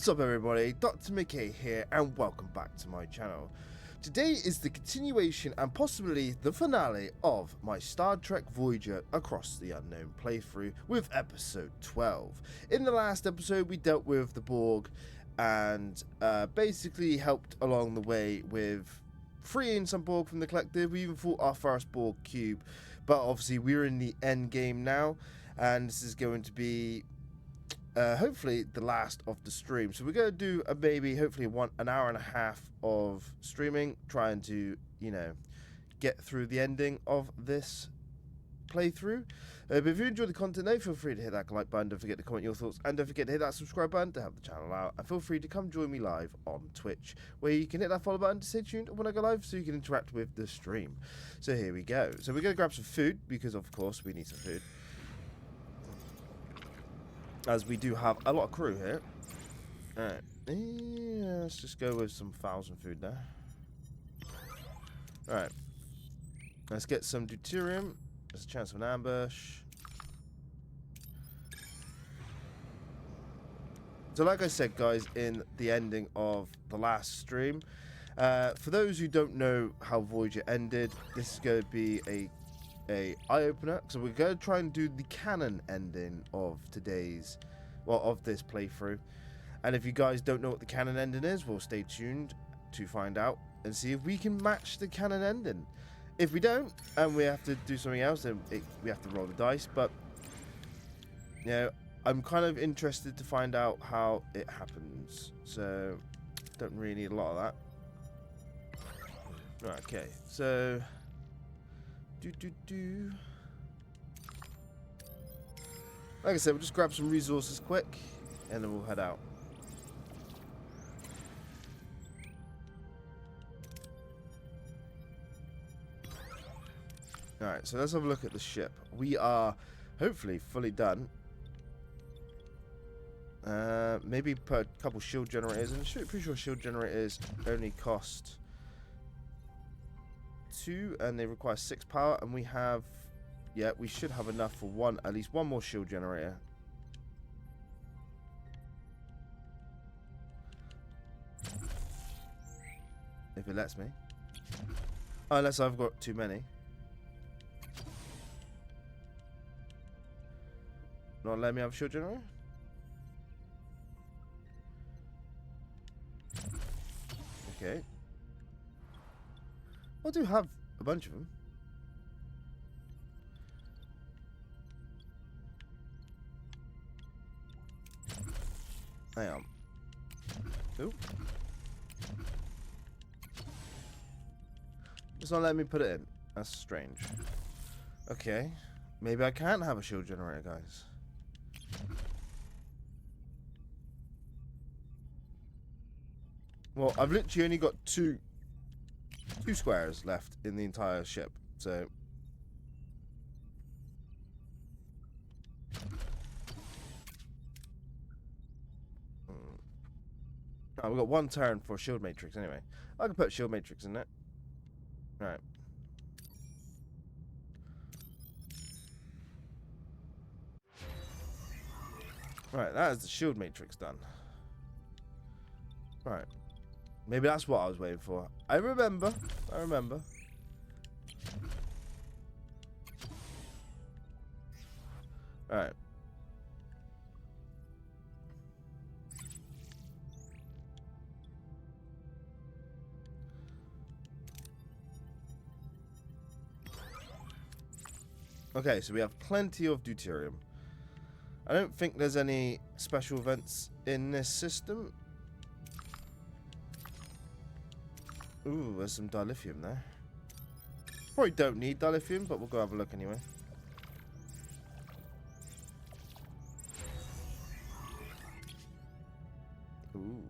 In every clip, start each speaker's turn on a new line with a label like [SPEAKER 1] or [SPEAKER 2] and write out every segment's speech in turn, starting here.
[SPEAKER 1] What's up everybody, Dr. McKay here and welcome back to my channel. Today is the continuation and possibly the finale of my Star Trek Voyager Across the Unknown playthrough with episode 12. In the last episode we dealt with the Borg and basically helped along the way with freeing some Borg from the collective. We even fought our first Borg cube, but obviously we're in the end game now and this is going to be hopefully the last of the stream. So we're going to do hopefully an hour and a half of streaming, trying to, get through the ending of this playthrough. But if you enjoyed the content though, feel free to hit that like button, don't forget to comment your thoughts, and don't forget to hit that subscribe button to help the channel out, and feel free to come join me live on Twitch, where you can hit that follow button to stay tuned when I go live so you can interact with the stream. So here we go. So we're going to grab some food, because of course we need some food, as we do have a lot of crew here. Alright, let's just go with some 1,000 food there. Alright, let's get some deuterium. There's a chance of an ambush. So like I said guys, in the ending of the last stream, for those who don't know how Voyager ended, this is going to be a eye-opener. So we're going to try and do the canon ending of of this playthrough. And if you guys don't know what the canon ending is, well, stay tuned to find out and see if we can match the canon ending. If we don't and we have to do something else, then we have to roll the dice. But I'm kind of interested to find out how it happens, so don't really need a lot of that. Right, okay, so like I said, we'll just grab some resources quick, and then we'll head out. Alright, so let's have a look at the ship. We are hopefully fully done. Maybe put a couple shield generators, and I'm pretty sure shield generators only cost 2 and they require 6 power, and we have, we should have enough for at least one more shield generator. If it lets me. Unless I've got too many. Not letting me have a shield generator? Okay. I do have a bunch of them. Hang on. Ooh. It's not letting me put it in. That's strange. Okay. Maybe I can't have a shield generator, guys. Well, I've literally only got two squares left in the entire ship, so we've got one turn for shield matrix anyway. I can put shield matrix in it. Right. Right, that is the shield matrix done. Right. Maybe that's what I was waiting for. I remember. Alright. Okay, so we have plenty of deuterium. I don't think there's any special events in this system. Ooh, there's some dilithium there. Probably don't need dilithium, but we'll go have a look anyway. Ooh.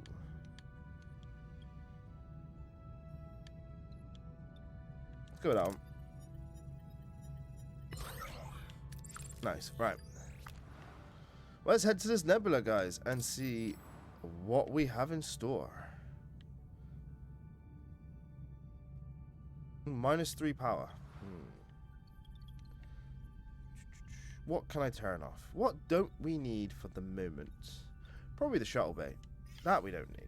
[SPEAKER 1] Let's go with that one. Nice, right. Well, let's head to this nebula, guys, and see what we have in store. -3 power. What can I turn off? What don't we need for the moment? Probably the shuttle bay. That we don't need.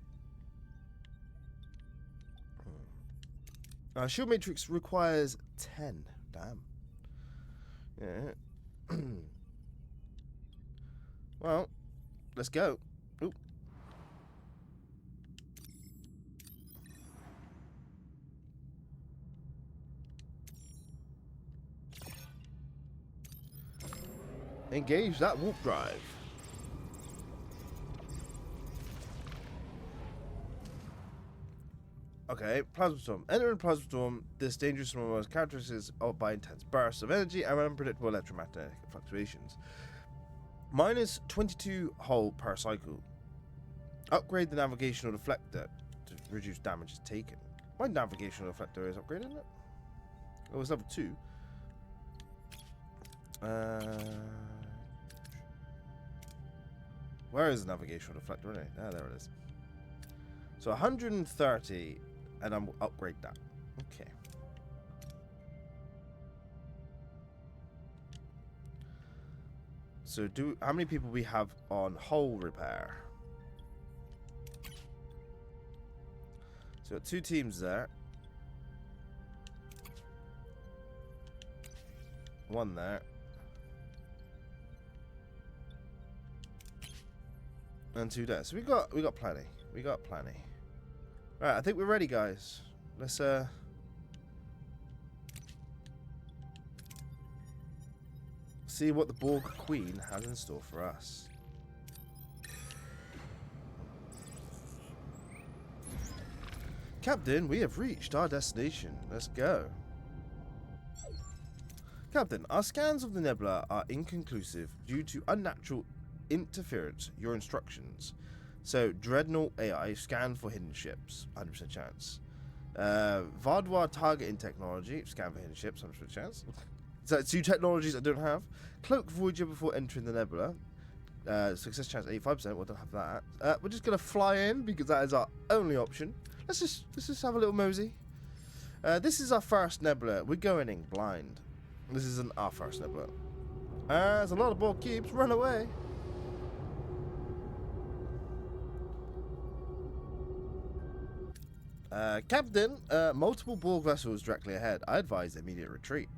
[SPEAKER 1] Shield matrix requires 10. Damn. Yeah. Well, let's go. Oop. Engage that warp drive. Okay, Plasma Storm. Entering Plasma Storm, this dangerous storm was characterized by intense bursts of energy and unpredictable electromagnetic fluctuations. Minus 22 hull per cycle. Upgrade the navigational deflector to reduce damage taken. My navigational deflector is upgraded, isn't it? Oh, it's level 2. Where is the navigational deflector? Really? Ah, there it is. So 130, and I'm upgrade that. Okay. So how many people we have on hull repair? So got 2 teams there. 1 there. And 2 there. So we got plenty. We got plenty. Right, I think we're ready, guys. Let's see what the Borg Queen has in store for us. Captain, we have reached our destination. Let's go. Captain, our scans of the nebula are inconclusive due to unnatural interference. Your instructions. So, Dreadnought AI, scan for hidden ships, 100% chance. Vardwar targeting technology, scan for hidden ships, 100% chance. So, 2 technologies I don't have. Cloak Voyager before entering the nebula. Success chance 85%, we don't have that. We're just going to fly in because that is our only option. Let's just have a little mosey. This is our first nebula. We're going in blind. This isn't our first nebula. There's a lot of Borg cubes. Run away. Captain, multiple Borg vessels directly ahead. I advise immediate retreat.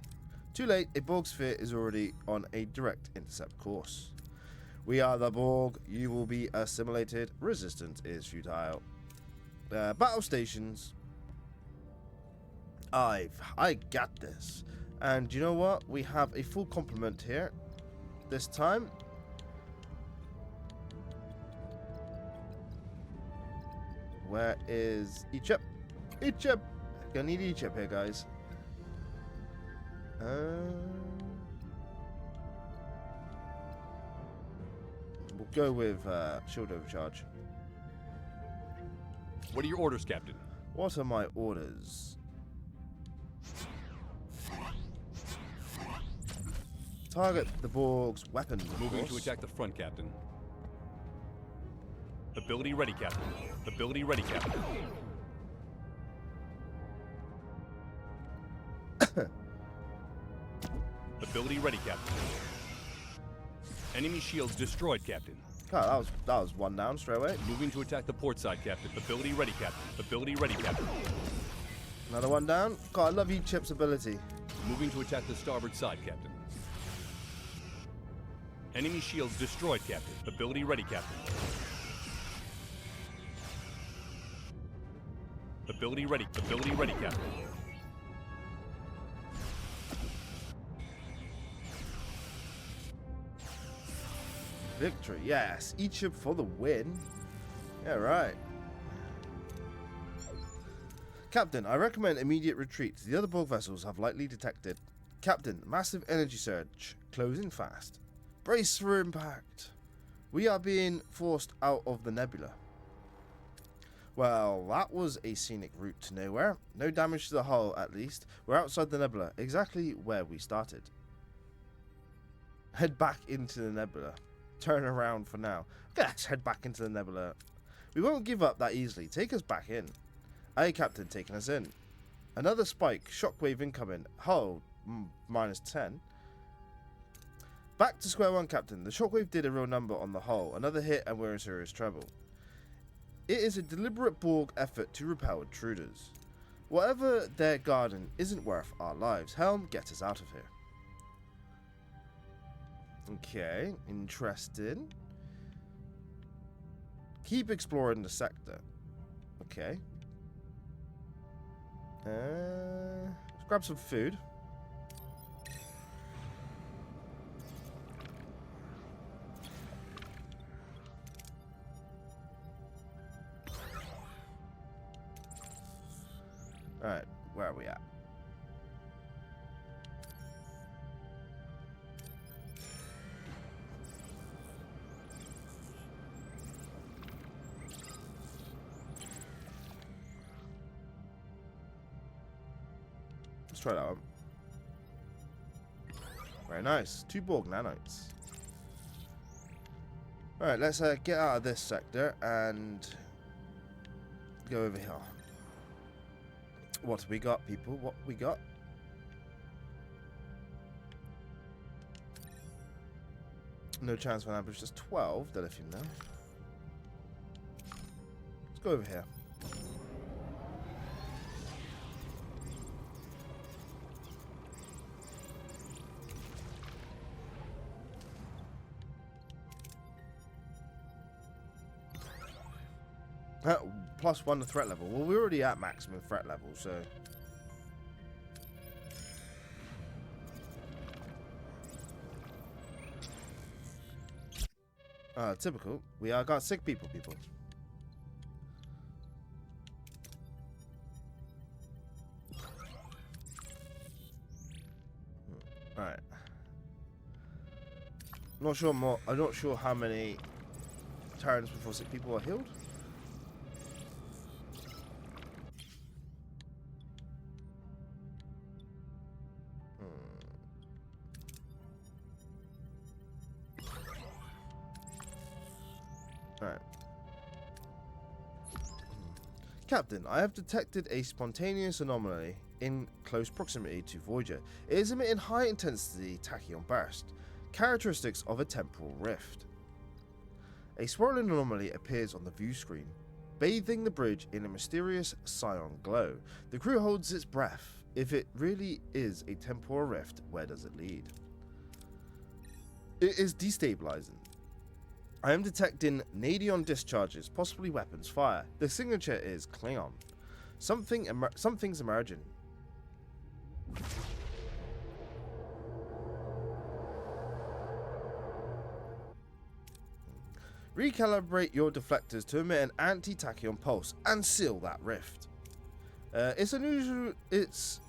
[SPEAKER 1] Too late, a Borg sphere is already on a direct intercept course. We are the Borg. You will be assimilated. Resistance is futile. Battle stations. I got this. And you know what? We have a full complement here. This time. Where is Egypt? Egypt! Gonna need Egypt here, guys. We'll go with shield overcharge.
[SPEAKER 2] What are your orders, Captain?
[SPEAKER 1] What are my orders? Target the Borg's weapons.
[SPEAKER 2] Moving to attack the front, Captain. Ability ready, Captain. Ability ready, Captain. Ability ready, Captain. Enemy shields destroyed, Captain.
[SPEAKER 1] God, that was 1 down straight away.
[SPEAKER 2] Moving to attack the port side, Captain. Ability ready, Captain. Ability ready, Captain.
[SPEAKER 1] Another 1 down. God, I love Egypt's ability.
[SPEAKER 2] Moving to attack the starboard side, Captain. Enemy shields destroyed, Captain. Ability ready, Captain. Ability ready, Captain.
[SPEAKER 1] Victory, yes. Egypt for the win. Yeah, right. Captain, I recommend immediate retreat. The other Borg vessels have likely detected. Captain, massive energy surge. Closing fast. Brace for impact. We are being forced out of the nebula. Well, that was a scenic route to nowhere. No damage to the hull, at least. We're outside the nebula, exactly where we started. Head back into the nebula. Turn around for now. Let's head back into the nebula. We won't give up that easily. Take us back in. Aye, Captain, taking us in. Another spike. Shockwave incoming. Hull, minus 10. Back to square one, Captain. The shockwave did a real number on the hull. Another hit and we're in serious trouble. It is a deliberate Borg effort to repel intruders. Whatever their garden isn't worth our lives. Helm, get us out of here. Okay, interesting. Keep exploring the sector. Okay. Let's grab some food. Alright, where are we at? Let's try that one. Very nice. 2 Borg nanites. Alright, let's get out of this sector and go over here. What we got, people? What we got? No chance for an ambush. Just 12 dilithium now. Let's go over here. +1 to threat level. Well, we're already at maximum threat level, so... typical. We got sick people. Alright. Not sure more. I'm not sure how many turns before sick people are healed. Alright. Captain, I have detected a spontaneous anomaly in close proximity to Voyager. It is emitting high intensity tachyon burst, characteristics of a temporal rift. A swirling anomaly appears on the view screen, bathing the bridge in a mysterious cyan glow. The crew holds its breath. If it really is a temporal rift, where does it lead? It is destabilizing. I am detecting Nadion discharges, possibly weapons fire. The signature is Klingon. Something's emerging. Recalibrate your deflectors to emit an anti-tachyon pulse and seal that rift. It's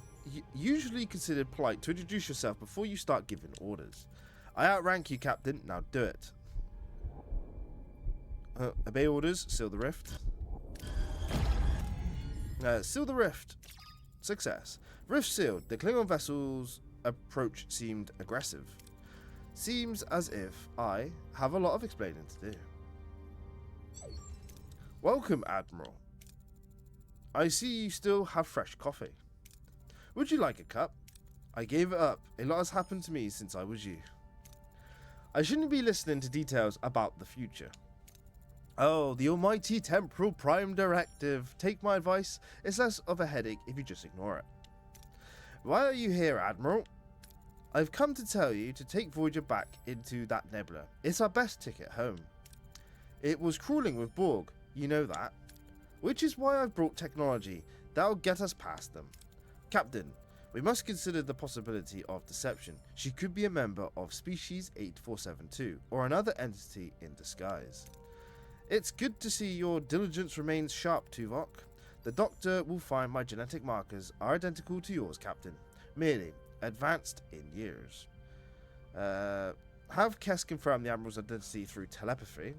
[SPEAKER 1] usually considered polite to introduce yourself before you start giving orders. I outrank you, Captain. Now do it. Obey orders. Seal the rift. Seal the rift. Success. Rift sealed. The Klingon vessel's approach seemed aggressive. Seems as if I have a lot of explaining to do. Welcome, Admiral. I see you still have fresh coffee. Would you like a cup? I gave it up. A lot has happened to me since I was you. I shouldn't be listening to details about the future. Oh, the almighty temporal prime directive. Take my advice. It's less of a headache if you just ignore it. Why are you here, Admiral? I've come to tell you to take Voyager back into that nebula. It's our best ticket home. It was crawling with Borg, you know that. Which is why I've brought technology that'll get us past them. Captain, we must consider the possibility of deception. She could be a member of Species 8472, or another entity in disguise. It's good to see your diligence remains sharp, Tuvok. The Doctor will find my genetic markers are identical to yours, Captain. Merely advanced in years. Have Kes confirm the Admiral's identity through telepathy.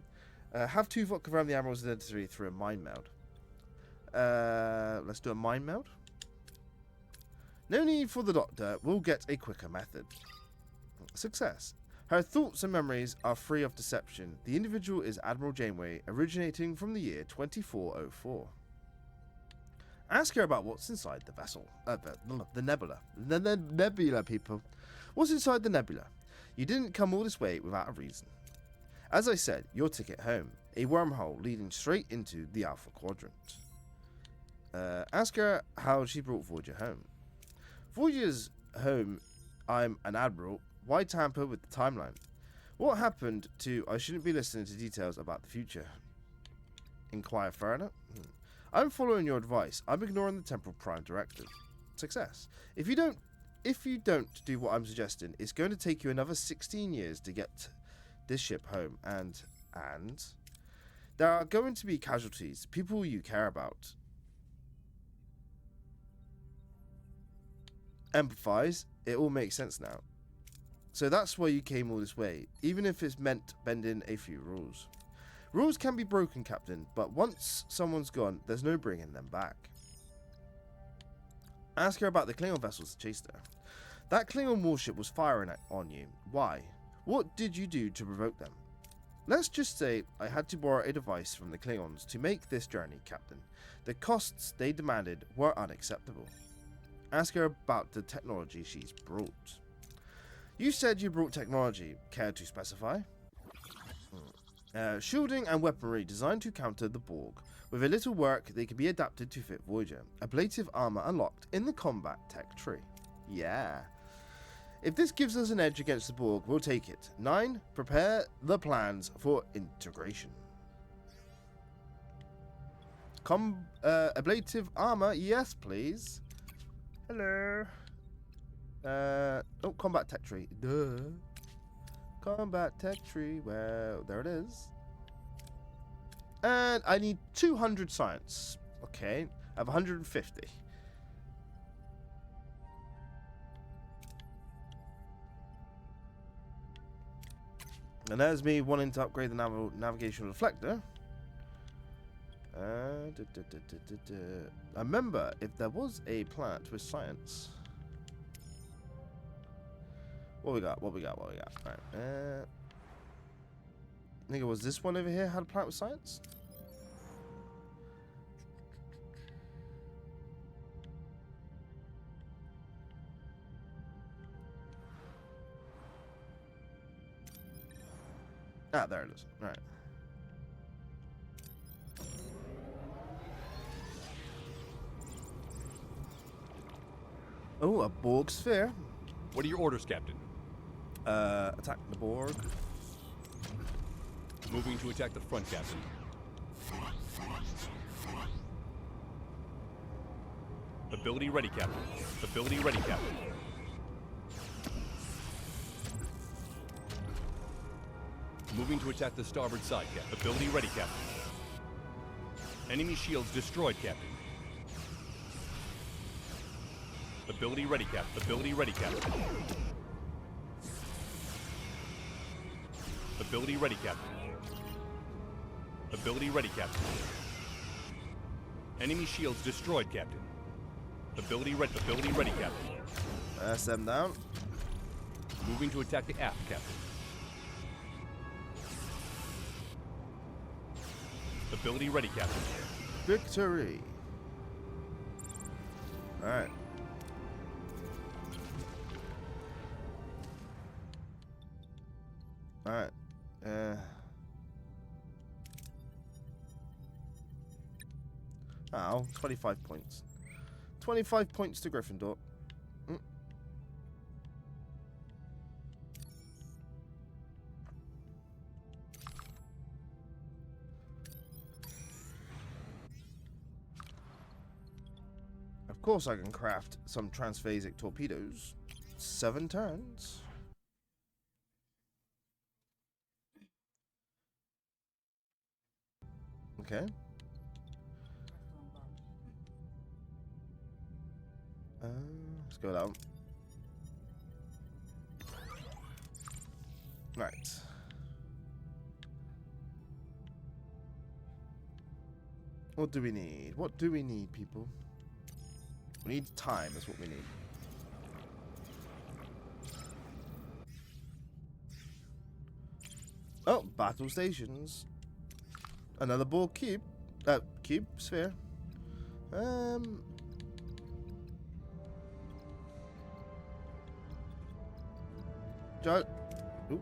[SPEAKER 1] Have Tuvok confirm the Admiral's identity through a mind meld. Let's do a mind meld. No need for the Doctor. We'll get a quicker method. Success. Her thoughts and memories are free of deception. The individual is Admiral Janeway, originating from the year 2404. Ask her about what's inside the vessel. The nebula. The nebula, people. What's inside the nebula? You didn't come all this way without a reason. As I said, your ticket home. a wormhole leading straight into the Alpha Quadrant. Ask her how she brought Voyager home. Voyager's home. I'm an admiral. Why tamper with the timeline? What happened to I shouldn't be listening to details about the future? Inquire further. I'm following your advice. I'm ignoring the Temporal Prime Directive. Success. If you don't do what I'm suggesting, it's going to take you another 16 years to get this ship home, and there are going to be casualties, people you care about. Empathize. It all makes sense now. So that's why you came all this way, even if it's meant bending a few rules. Rules can be broken, Captain, but once someone's gone, there's no bringing them back. Ask her about the Klingon vessels that chased her. That Klingon warship was firing on you. Why? What did you do to provoke them? Let's just say I had to borrow a device from the Klingons to make this journey, Captain. The costs they demanded were unacceptable. Ask her about the technology she's brought. You said you brought technology. Care to specify? Shielding and weaponry designed to counter the Borg. With a little work, they can be adapted to fit Voyager. Ablative armor unlocked in the combat tech tree. Yeah. If this gives us an edge against the Borg, we'll take it. 9. Prepare the plans for integration. Ablative armor, yes, please. Hello. Oh, combat tech tree. Duh. Combat tech tree. Well, there it is. And I need 200 science. Okay. I have 150. And there's me wanting to upgrade the navigational reflector. I remember if there was a planet with science. What we got? Right. I think it was this one over here had a planet with science. Ah, there it is. Right. Oh, a Borg sphere.
[SPEAKER 2] What are your orders, Captain?
[SPEAKER 1] Attack the Borg.
[SPEAKER 2] Moving to attack the front, Captain. Ability ready, Captain. Ability ready, Captain. Moving to attack the starboard side, Captain. Ability ready, Captain. Enemy shields destroyed, Captain. Ability ready, Captain. Ability ready, Captain. Ability ready, Captain. Ability ready, Captain. Enemy shields destroyed, Captain. Ability ready, Captain.
[SPEAKER 1] Pass them down.
[SPEAKER 2] Moving to attack the aft, Captain. Ability ready, Captain.
[SPEAKER 1] Victory. Alright. Alright. Oh, 25 points. 25 points to Gryffindor. Of course I can craft some transphasic torpedoes. 7 turns. Okay. Let's go down. Right. What do we need? What do we need, people? We need time, is what we need. Oh, battle stations. Another Borg cube. Cube sphere. Ooh.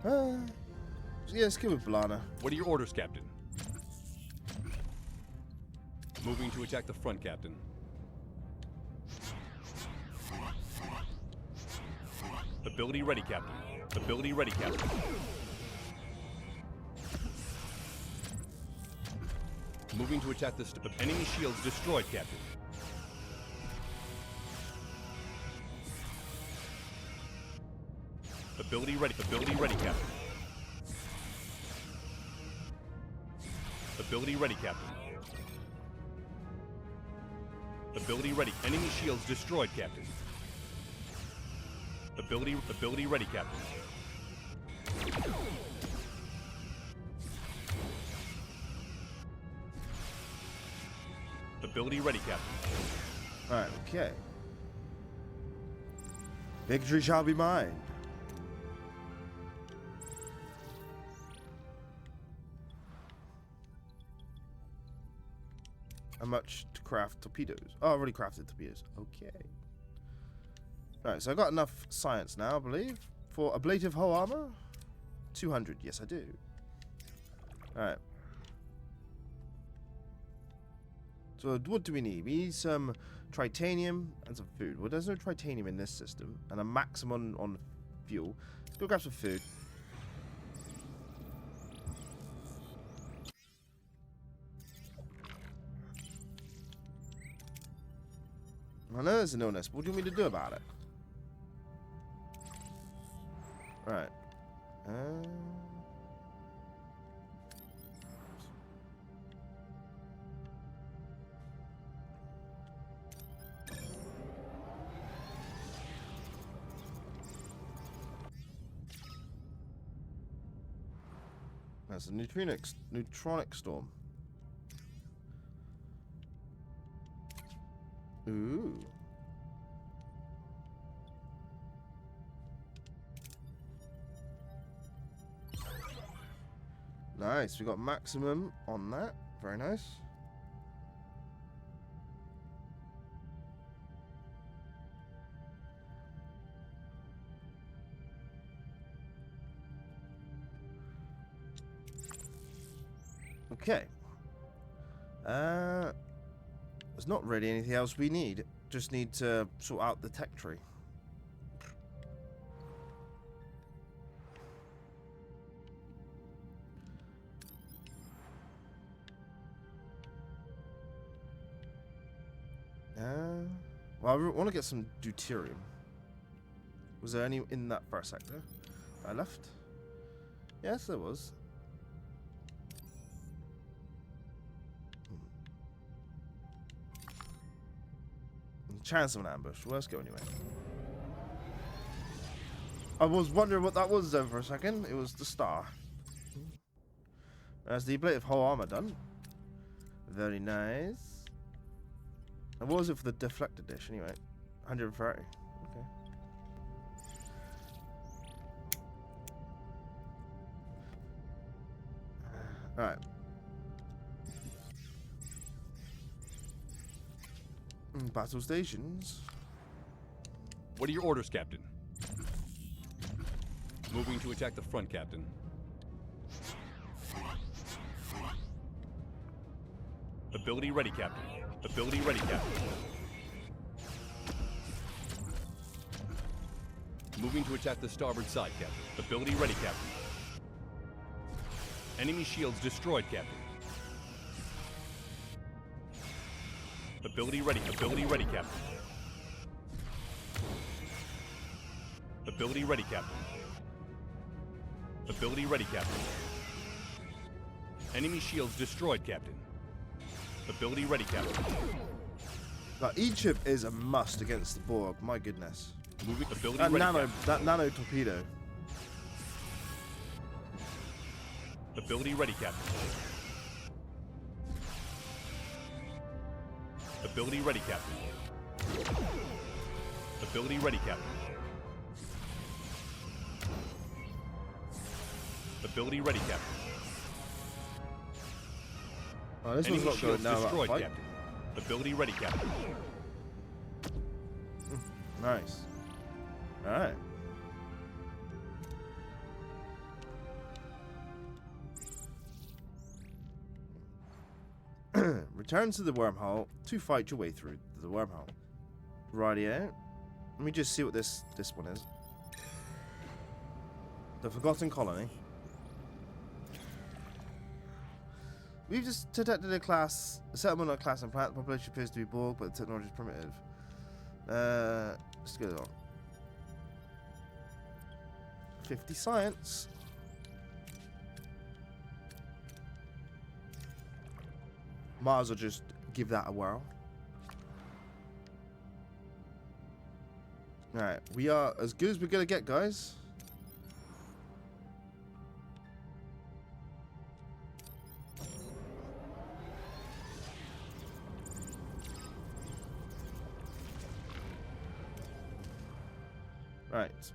[SPEAKER 1] Yeah, let's go with Blana.
[SPEAKER 2] What are your orders, Captain? Moving to attack the front, Captain. Ability ready, Captain. Ability ready, Captain. Moving to attack the enemy shields destroyed, Captain. Ability ready, Captain. Ability ready, Captain. Ability ready. Enemy shields destroyed, Captain. Ability ready, Captain. Ability ready, Captain.
[SPEAKER 1] Alright, okay. Victory shall be mine. How much to craft torpedoes? Oh, I've already crafted torpedoes. Okay. Alright, so I got enough science now, I believe, for ablative hull armor. 200, yes I do. Alright. So what do we need? We need some tritanium and some food. Well, there's no tritanium in this system, and a maximum on fuel. Let's go grab some food. I know there's an illness, but what do you want me to do about it? Right. That's a neutronic storm. Ooh. Nice, we got maximum on that. Very nice. Okay. There's not really anything else we need. Just need to sort out the tech tree. Well, I want to get some deuterium. Was there any in that first sector I left? Yes, there was. Chance of an ambush. Well, let's go anyway. I was wondering what that was then for a second. It was the star. That's the ablative hull armor done. Very nice. And what was it for the deflector dish anyway? 130. Okay. Alright. Battle stations.
[SPEAKER 2] What are your orders, Captain? Moving to attack the front, Captain. Ability ready, Captain. Ability ready, Captain. Moving to attack the starboard side, Captain. Ability ready, Captain. Enemy shields destroyed, Captain. Ability ready, Captain. Ability ready, Captain. Ability ready, Captain. Enemy shields destroyed, Captain. Ability ready, Captain.
[SPEAKER 1] Now, Egypt is a must against the Borg. My goodness.
[SPEAKER 2] Moving ability ready, Captain.
[SPEAKER 1] That nano torpedo.
[SPEAKER 2] Ability ready, Captain. Ability ready, Captain. Ability ready, Captain. Ability ready, Captain.
[SPEAKER 1] Oh, this
[SPEAKER 2] Enemy
[SPEAKER 1] one's not
[SPEAKER 2] shields
[SPEAKER 1] good now.
[SPEAKER 2] destroyed, Captain. Ability ready, Captain.
[SPEAKER 1] Nice. Alright. Return to the wormhole to fight your way through the wormhole. Rightio. Let me just see what this one is. The Forgotten Colony. We've just detected a settlement on a class and planet. The population appears to be Borg, but the technology is primitive. Let's go on. 50 science. Might as well just give that a whirl. Alright, we are as good as we're gonna get, guys. Right.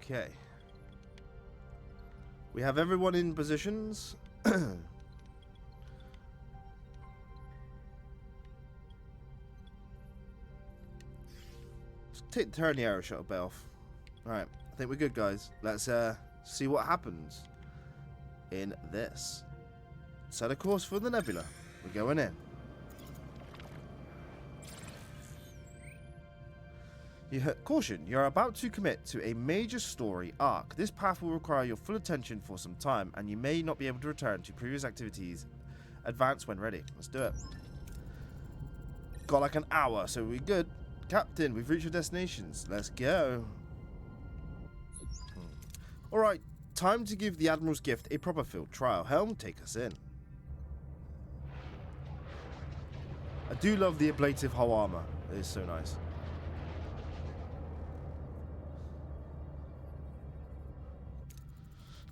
[SPEAKER 1] Okay. We have everyone in positions. Turn the arrow shuttle bay off. Alright, I think we're good, guys. Let's see what happens in this. Set a course for the nebula. We're going in. Caution, you're about to commit to a major story arc. This path will require your full attention for some time, and you may not be able to return to previous activities. Advance when ready. Let's do it. Got like an hour, so we're good. Captain, we've reached your destinations. Let's go. Alright, time to give the Admiral's gift a proper field trial. Helm, take us in. I do love the ablative hull armor. It is so nice.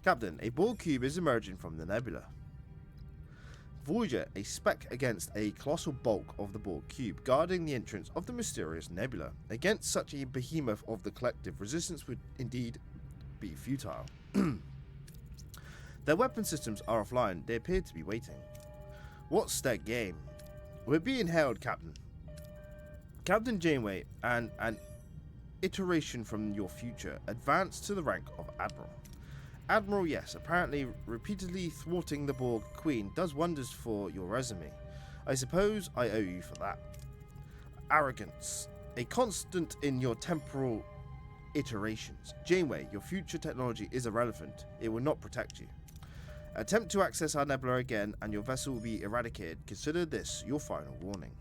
[SPEAKER 1] Captain, a Borg cube is emerging from the nebula. Voyager, a speck against a colossal bulk of the Borg cube, guarding the entrance of the mysterious nebula. Against such a behemoth of the collective, resistance would indeed be futile. Their weapon systems are offline. They appear to be waiting. What's their game? We're being held, Captain. Captain Janeway, and an iteration from your future, advanced to the rank of Admiral. Admiral, yes, apparently repeatedly thwarting the Borg Queen does wonders for your resume. I suppose I owe you for that. Arrogance, a constant in your temporal iterations. Janeway, your future technology is irrelevant. It will not protect you. Attempt to access our nebula again and your vessel will be eradicated. Consider this your final warning.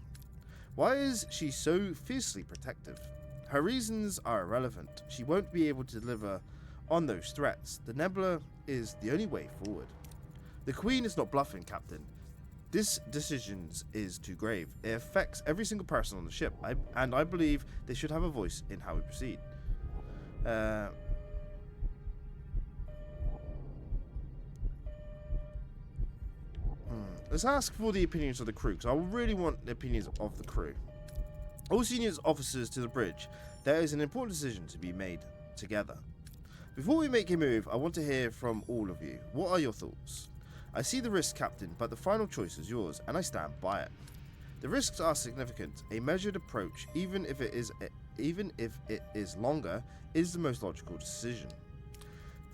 [SPEAKER 1] Why is she so fiercely protective? Her reasons are irrelevant. She won't be able to deliver on those threats. The nebula is the only way forward. The Queen is not bluffing, Captain. This decision is too grave. It affects every single person on the ship, and I believe they should have a voice in how we proceed. Let's ask for the opinions of the crew, because I really want the opinions of the crew. All senior officers to the bridge. There is an important decision to be made together. Before we make a move, I want to hear from all of you. What are your thoughts? I see the risk, Captain, but the final choice is yours, and I stand by it. The risks are significant. A measured approach, even if it is longer, is the most logical decision.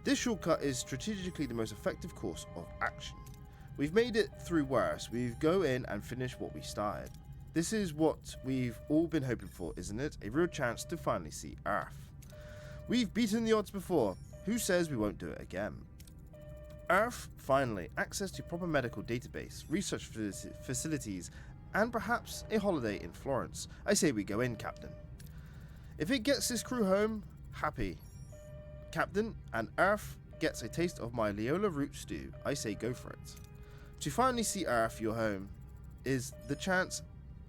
[SPEAKER 1] This shortcut is strategically the most effective course of action. We've made it through worse. We go in and finish what we started. This is what we've all been hoping for, isn't it? A real chance to finally see Earth. We've beaten the odds before. Who says we won't do it again? Earth, finally, access to proper medical database, research facilities, and perhaps a holiday in Florence. I say we go in, Captain. If it gets this crew home, happy. Captain, and Earth gets a taste of my Leola root stew. I say go for it. To finally see Earth, your home, is the chance.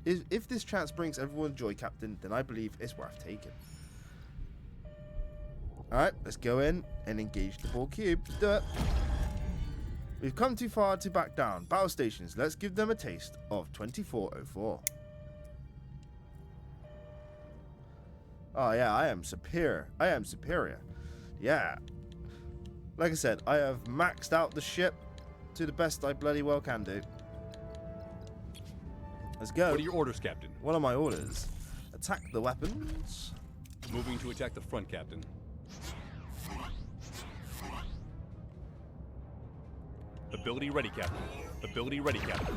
[SPEAKER 1] If this chance brings everyone joy, Captain, then I believe it's worth taking. Alright, let's go in and engage the Borg cube. Let's do it. We've come too far to back down. Battle stations, let's give them a taste of 2404. Oh yeah, I am superior. Yeah. Like I said, I have maxed out the ship to the best I bloody well can do. Let's go.
[SPEAKER 2] What are your orders, Captain?
[SPEAKER 1] What are my orders? Attack the weapons.
[SPEAKER 2] Moving to attack the front, Captain. Ability ready, Captain. Ability ready, Captain.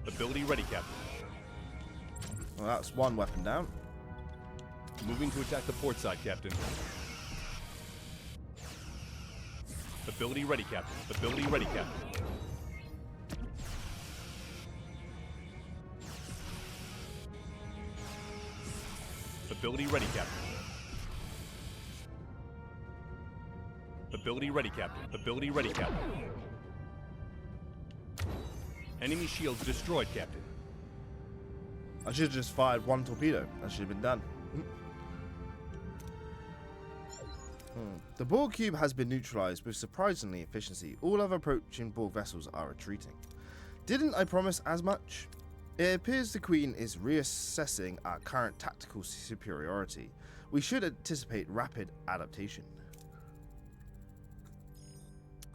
[SPEAKER 2] Ability ready, Captain.
[SPEAKER 1] Well, that's one weapon down.
[SPEAKER 2] Moving to attack the port side, Captain. Ability ready, Captain. Ability ready, Captain. Ability ready, Captain. Ability ready, Captain. Ability ready, Captain. Enemy shields destroyed, Captain.
[SPEAKER 1] I should have just fired one torpedo. That should have been done. The Borg cube has been neutralized with surprisingly efficiency. All other approaching Borg vessels are retreating. Didn't I promise as much? It appears the Queen is reassessing our current tactical superiority. We should anticipate rapid adaptation.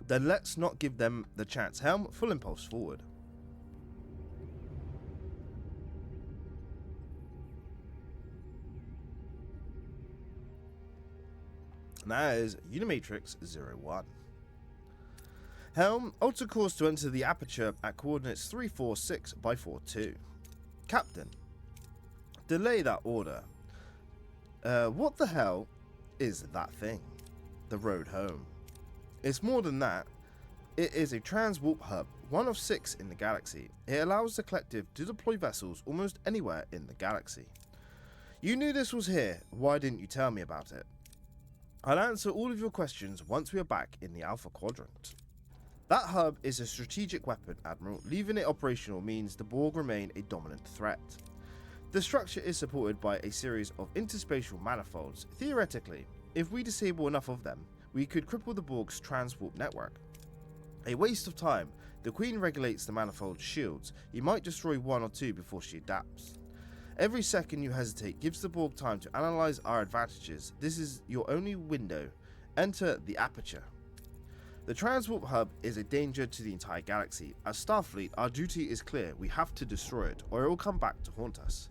[SPEAKER 1] Then let's not give them the chance. Helm, full impulse forward. And that is Unimatrix 01. Helm, alter course to enter the aperture at coordinates 346 by 42. Captain, delay that order. What the hell is that thing? The road home. It's more than that. It is a transwarp hub, one of 6 in the galaxy. It allows the collective to deploy vessels almost anywhere in the galaxy. You knew this was here. Why didn't you tell me about it? I'll answer all of your questions once we are back in the Alpha Quadrant. That hub is a strategic weapon, Admiral. Leaving it operational means the Borg remain a dominant threat. The structure is supported by a series of interspatial manifolds. Theoretically, if we disable enough of them, we could cripple the Borg's transwarp network. A waste of time. The Queen regulates the manifold shields. You might destroy 1 or 2 before she adapts. Every second you hesitate gives the Borg time to analyze our advantages. This is your only window. Enter the aperture. The transwarp hub is a danger to the entire galaxy. As Starfleet, our duty is clear. We have to destroy it, or it will come back to haunt us.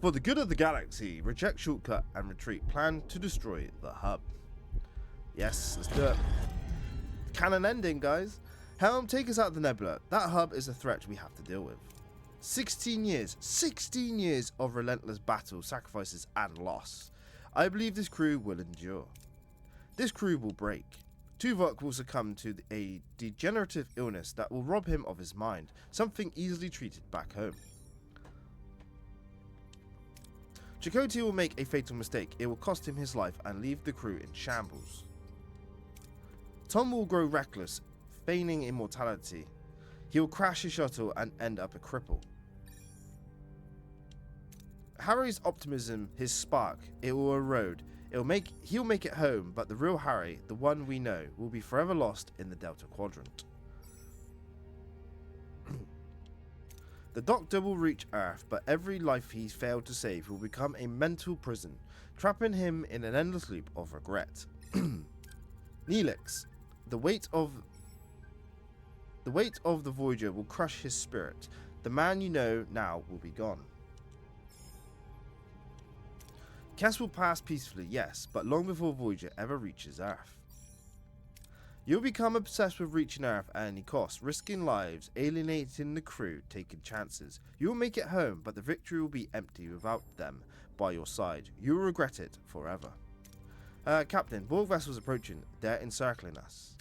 [SPEAKER 1] For the good of the galaxy, reject shortcut and retreat. Plan to destroy the hub. Yes, let's do it. Canon ending, guys. Helm, take us out of the nebula. That hub is a threat we have to deal with. 16 years of relentless battle, sacrifices and loss. I believe this crew will endure. This crew will break. Tuvok will succumb to a degenerative illness that will rob him of his mind, something easily treated back home. Chakotay will make a fatal mistake. It will cost him his life and leave the crew in shambles. Tom will grow reckless, feigning immortality. He will crash his shuttle and end up a cripple. Harry's optimism, his spark, it will erode. He'll make it home, but the real Harry, the one we know, will be forever lost in the Delta Quadrant. The Doctor will reach Earth, but every life he's failed to save will become a mental prison, trapping him in an endless loop of regret. Neelix, the weight of the Voyager will crush his spirit. The man you know now will be gone. Cass will pass peacefully, yes, but long before Voyager ever reaches Earth. You'll become obsessed with reaching Earth at any cost, risking lives, alienating the crew, taking chances. You'll make it home, but the victory will be empty without them by your side. You'll regret it forever. Captain, Borg vessels approaching. They're encircling us.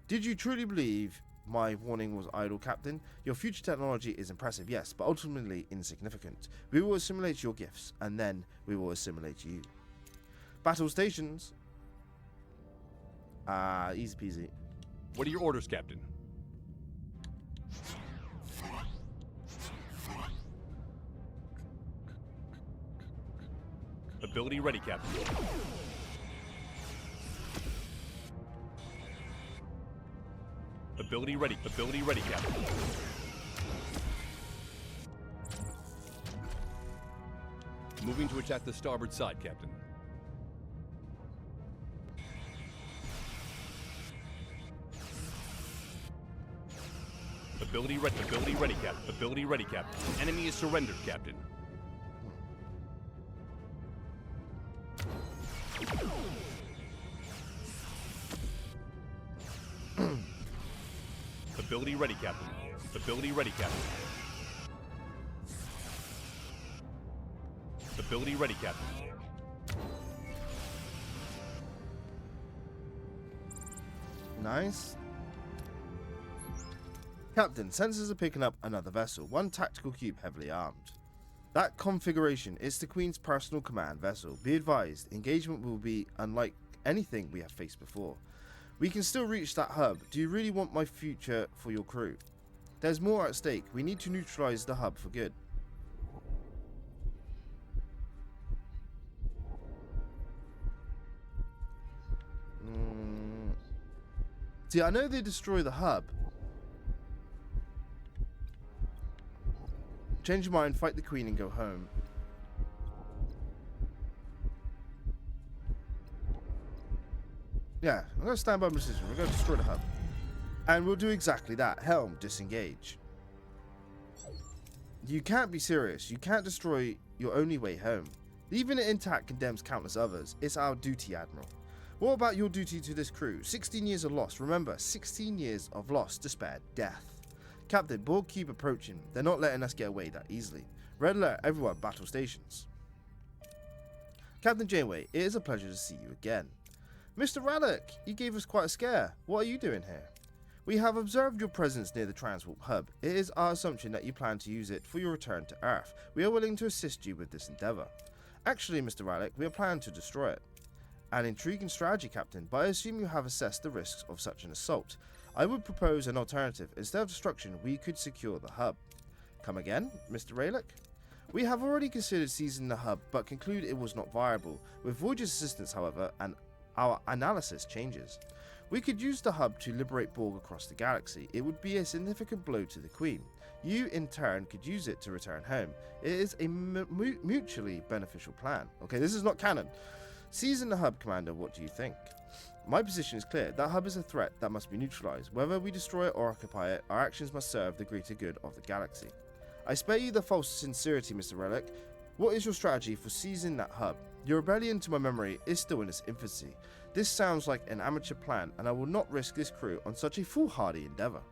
[SPEAKER 1] Did you truly believe my warning was idle, Captain? Your future technology is impressive, yes, but ultimately insignificant. We will assimilate your gifts, and then we will assimilate you. Battle stations. Easy peasy.
[SPEAKER 2] What are your orders, Captain? Ability ready, Captain. Ability ready, Captain. Moving to attack the starboard side, Captain. Ability ready, Captain. Ability ready, Captain. Enemy is surrendered, Captain. Ability ready, Captain. Ability ready, Captain. Ability ready, Captain.
[SPEAKER 1] Nice. Captain, sensors are picking up another vessel, one tactical cube heavily armed. That configuration is the Queen's personal command vessel. Be advised, engagement will be unlike anything we have faced before. We can still reach that hub. Do you really want my future for your crew? There's more at stake. We need to neutralize the hub for good. See, I know they destroy the hub. Change your mind, fight the Queen and go home. Yeah, I'm going to stand by my decision. We're going to destroy the hub. And we'll do exactly that. Helm, disengage. You can't be serious. You can't destroy your only way home. Leaving it intact condemns countless others. It's our duty, Admiral. What about your duty to this crew? 16 years of loss. Remember, 16 years of loss, despair, death. Captain, Borg keep approaching. They're not letting us get away that easily. Red alert, everyone, battle stations. Captain Janeway, it is a pleasure to see you again. Mr. Rallick, you gave us quite a scare. What are you doing here? We have observed your presence near the Transwarp hub. It is our assumption that you plan to use it for your return to Earth. We are willing to assist you with this endeavor. Actually, Mr. Rallick, we are planning to destroy it. An intriguing strategy, Captain, but I assume you have assessed the risks of such an assault. I would propose an alternative. Instead of destruction, we could secure the hub. Come again, Mr. Rallick? We have already considered seizing the hub, but conclude it was not viable. With Voyager's assistance, however, and our analysis changes. We could use the hub to liberate Borg across the galaxy. It would be a significant blow to the Queen. You, in turn, could use it to return home. It is a mutually beneficial plan. Okay, this is not canon. Seizing the hub, Commander, what do you think? My position is clear. That hub is a threat that must be neutralized. Whether we destroy it or occupy it, our actions must serve the greater good of the galaxy. I spare you the false sincerity, Mr. Rallick. What is your strategy for seizing that hub? Your rebellion, to my memory, is still in its infancy. This sounds like an amateur plan, and I will not risk this crew on such a foolhardy endeavor.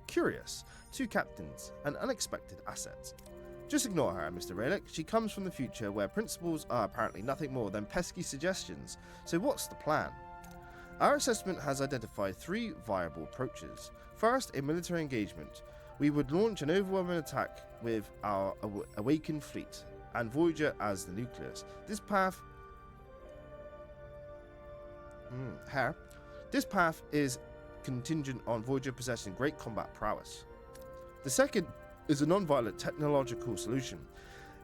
[SPEAKER 1] Curious. 2 captains. An unexpected asset. Just ignore her, Mr. Rallick. She comes from the future where principles are apparently nothing more than pesky suggestions. So what's the plan? Our assessment has identified 3 viable approaches. First, a military engagement. We would launch an overwhelming attack with our awakened fleet, and Voyager as the nucleus. This path is contingent on Voyager possessing great combat prowess. The second is a non-violent technological solution.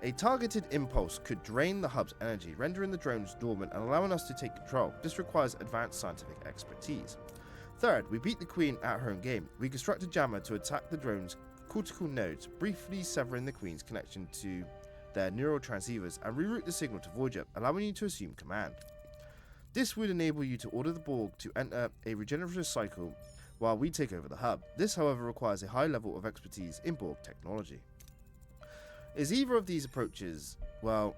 [SPEAKER 1] A targeted impulse could drain the hub's energy, rendering the drones dormant and allowing us to take control. This requires advanced scientific expertise. Third, we beat the Queen at her own game. We construct a jammer to attack the drone's cortical nodes, briefly severing the Queen's connection to their neural transceivers and reroute the signal to Voyager, allowing you to assume command. This would enable you to order the Borg to enter a regenerative cycle while we take over the hub. This, however, requires a high level of expertise in Borg technology. Is either of these approaches, well...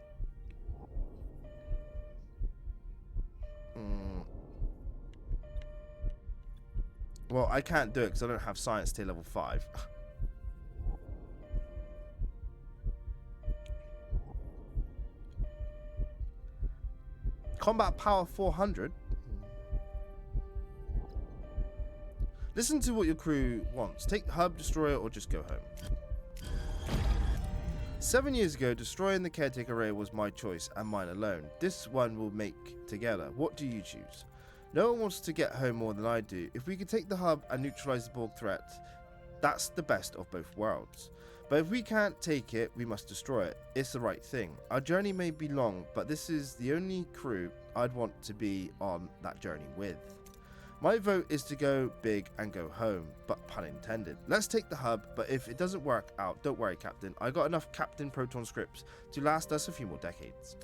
[SPEAKER 1] Well, I can't do it because I don't have science till level 5. Combat power 400. Listen to what your crew wants. Take the hub, destroy it, or just go home. 7 years ago, destroying the caretaker array was my choice and mine alone. This one we'll make together. What do you choose? No one wants to get home more than I do. If we could take the hub and neutralize the Borg threat, that's the best of both worlds. But if we can't take it, we must destroy it. It's the right thing. Our journey may be long, but this is the only crew I'd want to be on that journey with. My vote is to go big and go home, but pun intended. Let's take the hub, but if it doesn't work out, don't worry, Captain. I got enough Captain Proton scripts to last us a few more decades.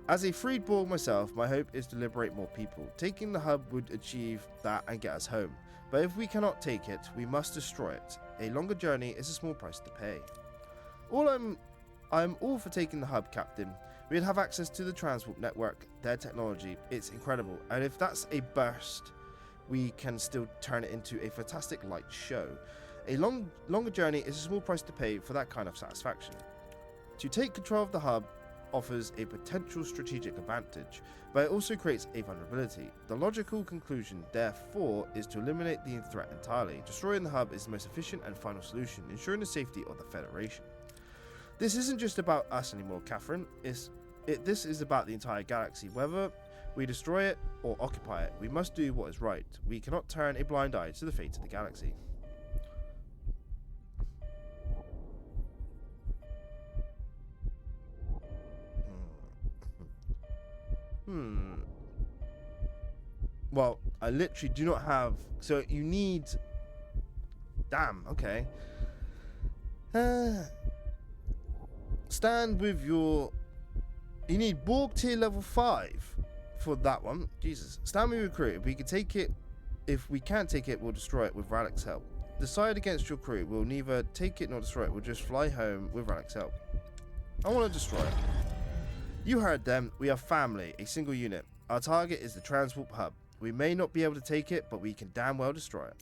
[SPEAKER 1] As a freed Borg myself, my hope is to liberate more people. Taking the hub would achieve that and get us home. But if we cannot take it, we must destroy it. A longer journey is a small price to pay. I'm all for taking the hub, Captain. We'd have access to the Transwarp network, their technology. It's incredible. And if that's a burst we can still turn it into a fantastic light show. A longer journey is a small price to pay for that kind of satisfaction. To take control of the hub offers a potential strategic advantage, but it also creates a vulnerability. The logical conclusion, therefore, is to eliminate the threat entirely. Destroying the hub is the most efficient and final solution, ensuring the safety of the Federation. This isn't just about us anymore, Catherine. This is about the entire galaxy. Whether we destroy it or occupy it, we must do what is right. We cannot turn a blind eye to the fate of the galaxy. Well, I literally do not have... So you need... Damn, okay. Stand with your... You need Borg tier level 5 for that one. Jesus. Stand with your crew. If we can take it... If we can't take it, we'll destroy it with Radek's help. Decide against your crew. We'll neither take it nor destroy it. We'll just fly home with Radek's help. I want to destroy it. You heard them. We are family, a single unit. Our target is the Transwarp hub. We may not be able to take it, but we can damn well destroy it.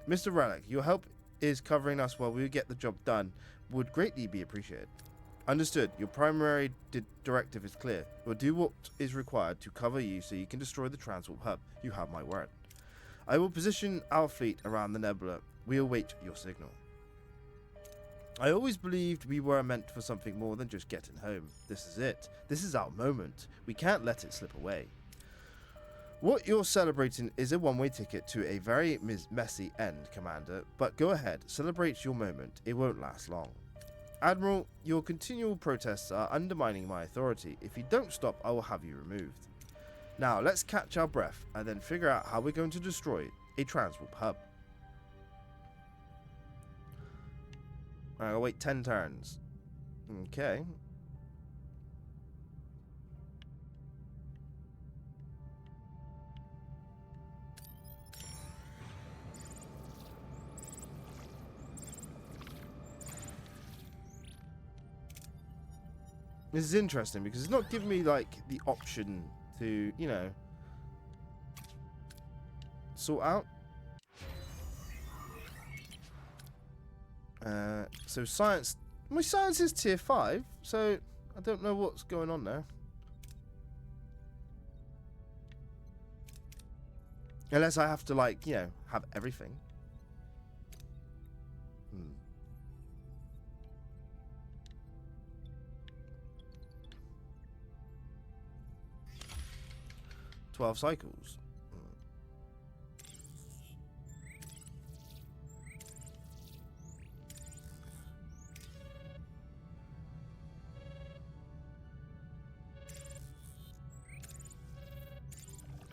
[SPEAKER 1] Mr. Radek, your help is covering us while we get the job done. Would greatly be appreciated. Understood. Your primary directive is clear. We'll do what is required to cover you so you can destroy the Transwarp hub. You have my word. I will position our fleet around the nebula. We await your signal. I always believed we were meant for something more than just getting home. This is it. This is our moment. We can't let it slip away. What you're celebrating is a one-way ticket to a very messy end, Commander, but go ahead, celebrate your moment. It won't last long. Admiral, your continual protests are undermining my authority. If you don't stop, I will have you removed. Now, let's catch our breath and then figure out how we're going to destroy a Transwarp hub. I'll wait 10 turns. Okay. This is interesting because it's not giving me like the option to, you know, sort out. So science, my science is tier 5, so I don't know what's going on there. Unless I have to, like, you know, have everything. 12 cycles.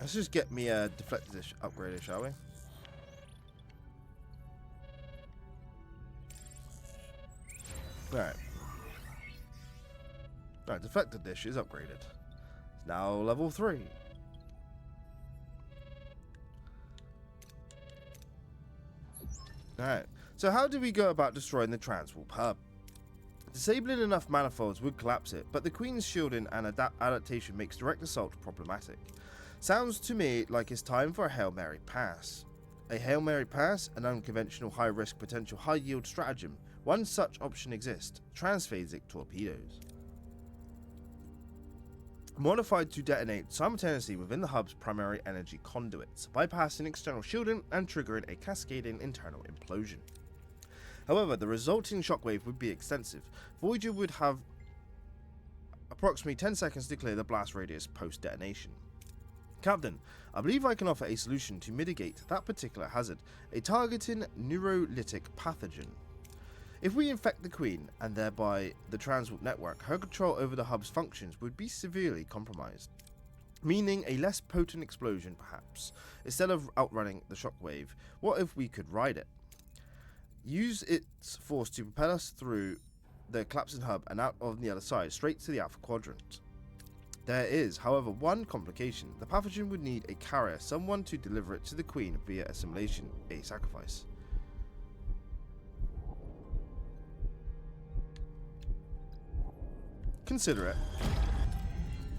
[SPEAKER 1] Let's just get me a deflector dish upgraded, shall we? Alright. Right, deflector dish is upgraded. It's now level 3. Alright, so how do we go about destroying the Transwarp hub? Disabling enough manifolds would collapse it, but the Queen's shielding and adaptation makes direct assault problematic. Sounds to me like it's time for a Hail Mary pass. A Hail Mary pass, an unconventional high-risk potential high-yield stratagem. One such option exists, transphasic torpedoes. Modified to detonate simultaneously within the hub's primary energy conduits, bypassing external shielding and triggering a cascading internal implosion. However, the resulting shockwave would be extensive. Voyager would have approximately 10 seconds to clear the blast radius post-detonation. Captain, I believe I can offer a solution to mitigate that particular hazard, a targeting neurolytic pathogen. If we infect the Queen, and thereby the Transwarp network, her control over the hub's functions would be severely compromised, meaning a less potent explosion perhaps. Instead of outrunning the shockwave, what if we could ride it? Use its force to propel us through the collapsing hub and out on the other side, straight to the Alpha Quadrant. There is, however, one complication. The pathogen would need a carrier, someone to deliver it to the Queen via assimilation, a sacrifice. Consider it.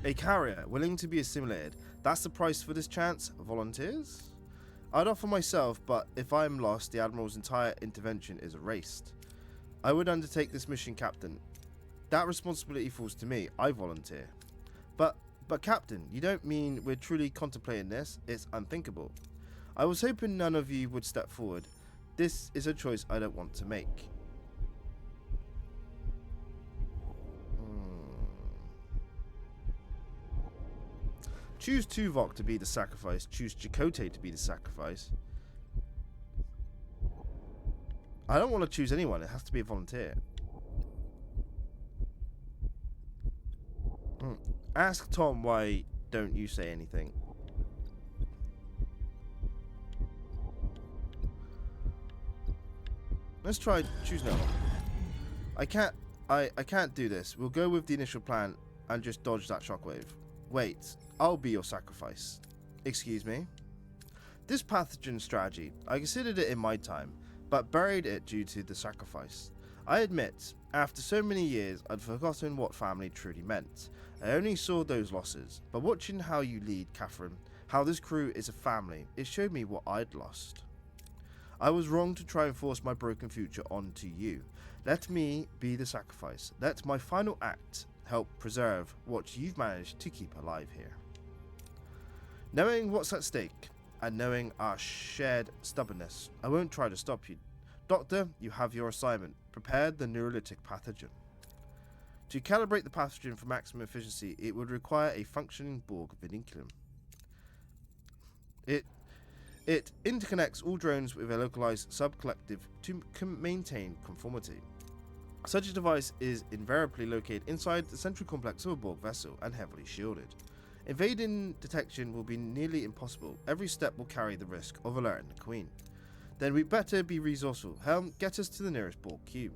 [SPEAKER 1] A carrier willing to be assimilated. That's the price for this chance. Volunteers? I'd offer myself, but if I'm lost, the Admiral's entire intervention is erased. I would undertake this mission, Captain. That responsibility falls to me. I volunteer. But Captain, you don't mean we're truly contemplating this? It's unthinkable. I was hoping none of you would step forward. This is a choice I don't want to make. Choose Tuvok to be the sacrifice. Choose Chakotay to be the sacrifice. I don't want to choose anyone. It has to be a volunteer. Ask Tom why don't you say anything. Let's try choose no one. I can't do this. We'll go with the initial plan and just dodge that shockwave. Wait, I'll be your sacrifice. Excuse me? This pathogen strategy, I considered it in my time, but buried it due to the sacrifice. I admit, after so many years, I'd forgotten what family truly meant. I only saw those losses, but watching how you lead, Catherine, how this crew is a family, it showed me what I'd lost. I was wrong to try and force my broken future onto you. Let me be the sacrifice. Let my final act help preserve what you've managed to keep alive here. Knowing what's at stake, and knowing our shared stubbornness, I won't try to stop you. Doctor, you have your assignment. Prepare the neurolytic pathogen. To calibrate the pathogen for maximum efficiency, it would require a functioning Borg vinculum. It interconnects all drones with a localized subcollective to maintain conformity. Such a device is invariably located inside the central complex of a Borg vessel and heavily shielded. Evading detection will be nearly impossible. Every step will carry the risk of alerting the Queen. Then we better be resourceful. Helm, get us to the nearest Borg cube.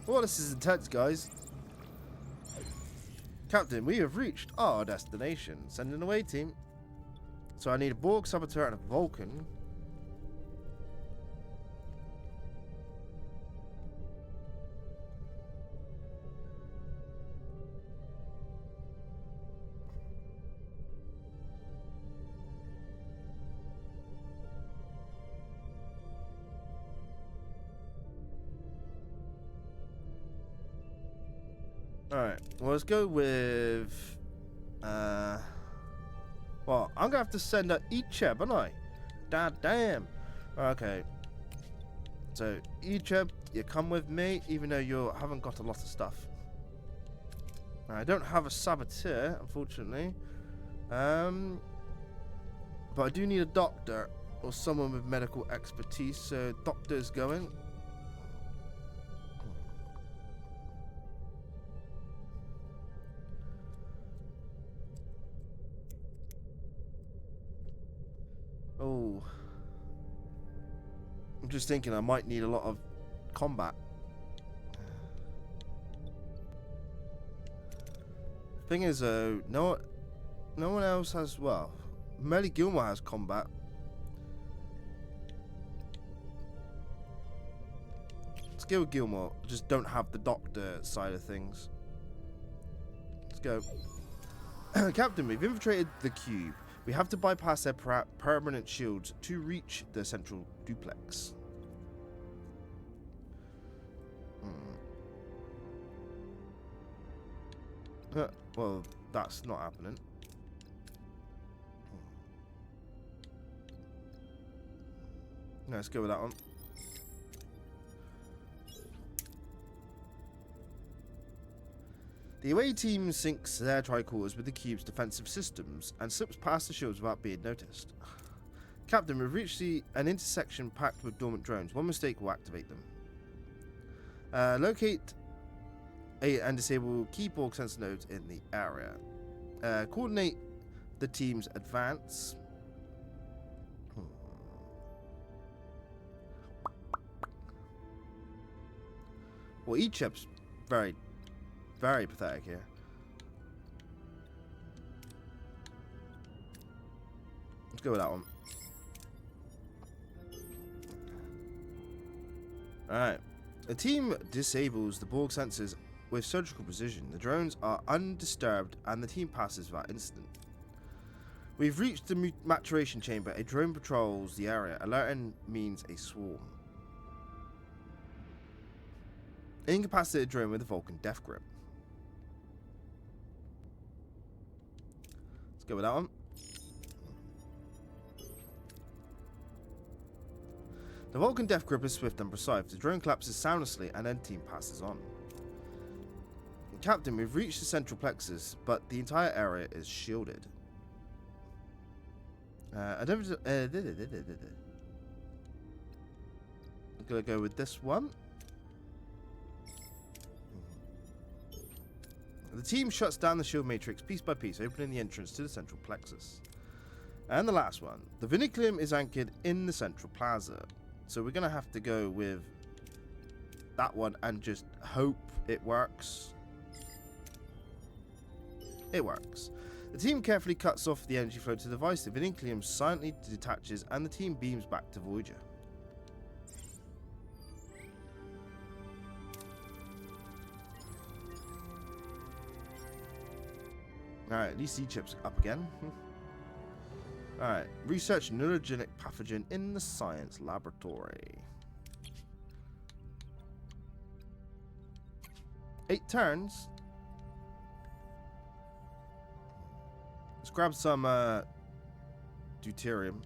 [SPEAKER 1] Well, this is intense, guys. Captain, we have reached our destination. Sending away, team. So I need a Borg saboteur and a Vulcan. Alright, well, let's go with... Well, I'm going to have to send out Icheb, aren't I? God damn. Okay. So, Icheb, you come with me, even though you haven't got a lot of stuff. I don't have a saboteur, unfortunately. But I do need a doctor, or someone with medical expertise, so doctor's going. Oh, I'm just thinking I might need a lot of combat. Thing is, no one else has. Well, Melly Gilmore has combat. Let's go with Gilmore. Just don't have the doctor side of things. Let's go. Captain, we've infiltrated the cube. We have to bypass their permanent shields to reach the central duplex. Well, that's not happening. No, let's go with that one. The away team syncs their tricorders with the cube's defensive systems and slips past the shields without being noticed. Captain, we've reached an intersection packed with dormant drones. One mistake will activate them. Locate and disable key Borg sensor nodes in the area. Coordinate the team's advance. Well, Icheb's very pathetic here. Let's go with that one. Alright. The team disables the Borg sensors with surgical precision. The drones are undisturbed and the team passes without incident. We've reached the maturation chamber. A drone patrols the area. Alerting means a swarm. Incapacitated drone with a Vulcan death grip. Let's go with that one. The Vulcan death grip is swift and precise. The drone collapses soundlessly and then team passes on. Captain, we've reached the central plexus, but the entire area is shielded. I'm gonna go with this one. The team shuts down the shield matrix piece by piece, opening the entrance to the central plexus. And the last one. The Viniclium is anchored in the central plaza. So we're gonna have to go with that one and just hope it works. It works. The team carefully cuts off the energy flow to the device. The Viniclium silently detaches and the team beams back to Voyager. Alright, these sea chips up again. Alright, research neurogenic pathogen in the science laboratory. 8 turns. Let's grab some deuterium.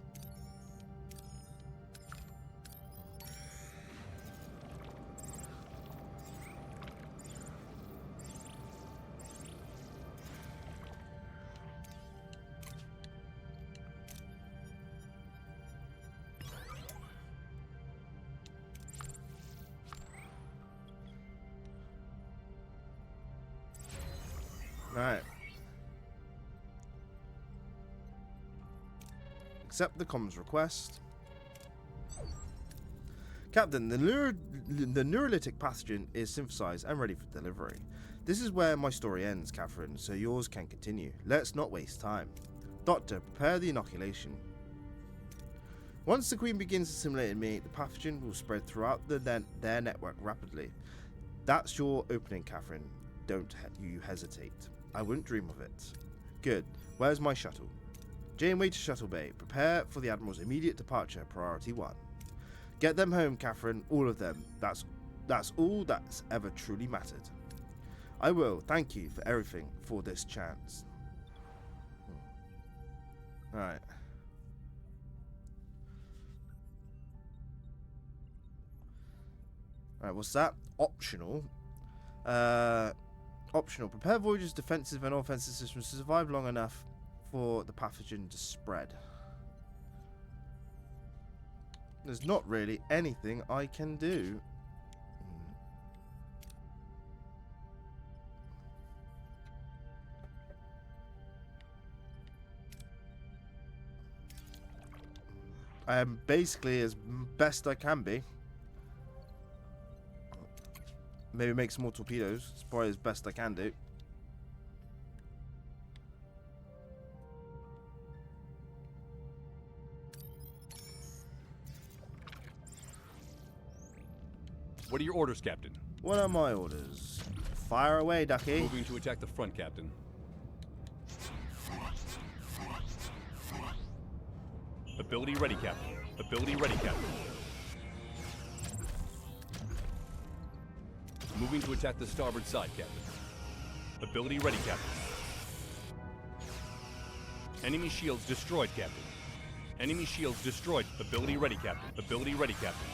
[SPEAKER 1] Alright. Accept the comms request. Captain, the neurolytic pathogen is synthesized and ready for delivery. This is where my story ends, Catherine, so yours can continue. Let's not waste time. Doctor, prepare the inoculation. Once the Queen begins assimilating me, the pathogen will spread throughout their network rapidly. That's your opening, Catherine. Don't you hesitate. I wouldn't dream of it. Good. Where's my shuttle? Janeway to Shuttle Bay. Prepare for the Admiral's immediate departure. Priority 1. Get them home, Catherine. All of them. That's all that's ever truly mattered. I will. Thank you for everything for this chance. Alright. Alright, what's that? Optional. Optional. Prepare Voyager's defensive and offensive systems to survive long enough for the pathogen to spread. There's not really anything I can do. I am basically as best I can be. Maybe make some more torpedoes. It's probably as best I can do.
[SPEAKER 2] What are your orders, Captain?
[SPEAKER 1] What are my orders? Fire away, Ducky.
[SPEAKER 2] Moving to attack the front, Captain. Ability ready, Captain. Ability ready, Captain. Moving to attack the starboard side, Captain. Ability ready, Captain. Enemy shields destroyed, Captain. Enemy shields destroyed. Ability ready, Captain. Ability ready, Captain.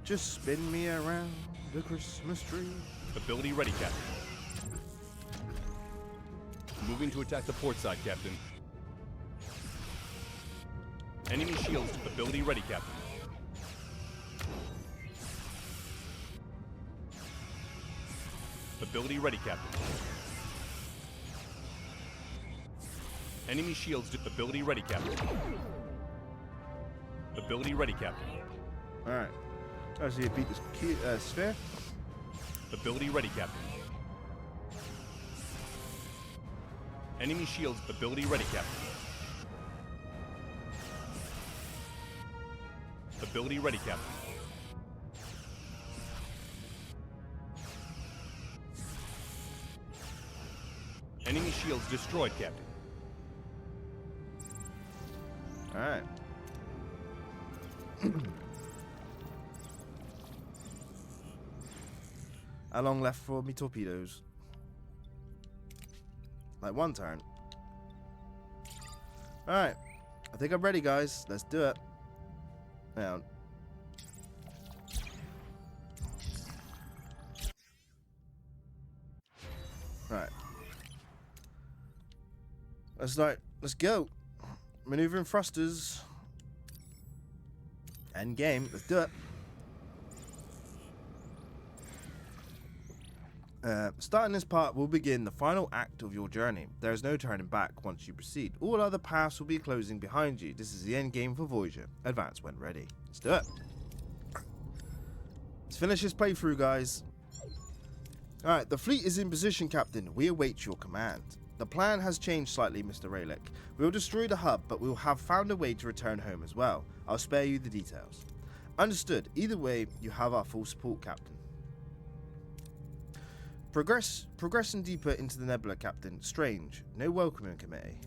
[SPEAKER 1] Just spin me around the Christmas tree.
[SPEAKER 2] Ability ready, Captain. Moving to attack the port side, Captain. Enemy shields. Ability ready, Captain. Ability ready, Captain. Enemy shields. Ability ready, Captain. Ability ready, Captain.
[SPEAKER 1] Alright. I see you beat this sphere.
[SPEAKER 2] Ability ready, Captain. Enemy shields. Ability ready, Captain. Ability ready, Captain. Enemy shields destroyed, Captain.
[SPEAKER 1] Alright. How long left for me torpedoes? Like 1 turn. Alright. I think I'm ready, guys. Let's do it. Hang on. Right. Let's go. Maneuvering thrusters. End game. Let's do it. Starting this part will begin the final act of your journey. There is no turning back once you proceed. All other paths will be closing behind you. This is the end game for Voyager. Advance when ready. Let's do it. Let's finish this playthrough, guys. Alright, the fleet is in position, Captain. We await your command. The plan has changed slightly, Mr. Rayleigh. We will destroy the hub, but we will have found a way to return home as well. I'll spare you the details. Understood. Either way, you have our full support, Captain. Progressing deeper into the nebula, Captain. Strange. No welcoming committee.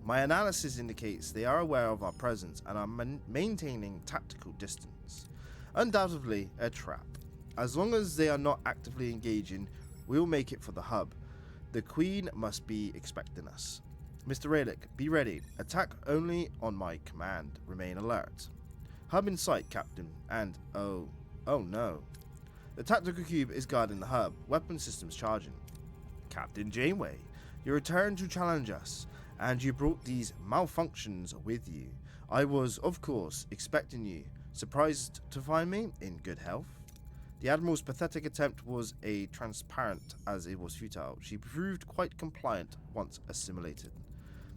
[SPEAKER 1] My analysis indicates they are aware of our presence and are maintaining tactical distance. Undoubtedly a trap. As long as they are not actively engaging, we will make it for the hub. The Queen must be expecting us. Mr. Rayleigh, be ready. Attack only on my command. Remain alert. Hub in sight, Captain. And, oh no. The tactical cube is guarding the hub. Weapon systems charging. Captain Janeway, you returned to challenge us, and you brought these malfunctions with you. I was, of course, expecting you. Surprised to find me in good health? The Admiral's pathetic attempt was as transparent as it was futile. She proved quite compliant once assimilated.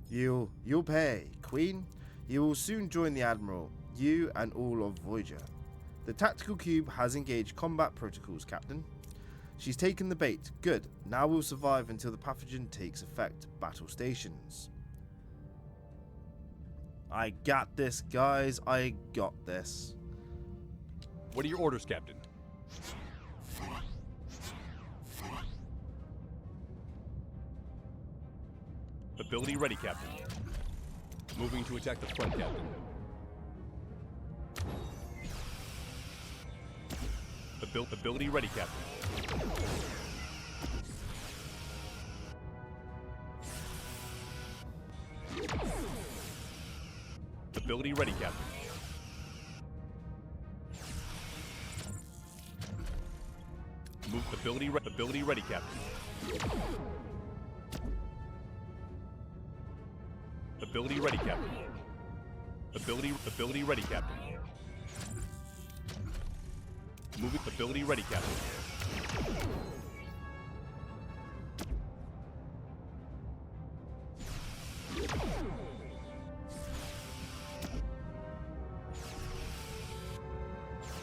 [SPEAKER 1] You'll pay, Queen. You will soon join the Admiral, you and all of Voyager. The tactical cube has engaged combat protocols, Captain. She's taken the bait. Good. Now we'll survive until the pathogen takes effect. Battle stations. I got this, guys. I got this.
[SPEAKER 2] What are your orders, Captain? Ability ready, Captain. Moving to attack the front, Captain. Ability ready, Captain. Ability ready, Captain. Move ability ready, Captain. Ability ready, Captain. Ability ready, Captain. Moving ability ready, Captain.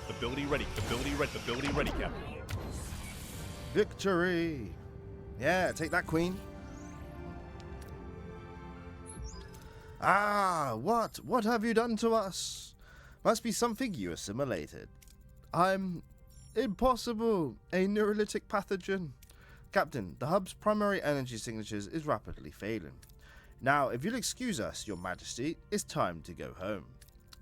[SPEAKER 2] Ability ready, Captain.
[SPEAKER 1] Victory! Yeah, take that, Queen. Ah, what? What have you done to us? Must be something you assimilated. I'm... impossible. A neurolytic pathogen. Captain, the hub's primary energy signatures is rapidly failing. Now, if you'll excuse us, Your Majesty, it's time to go home.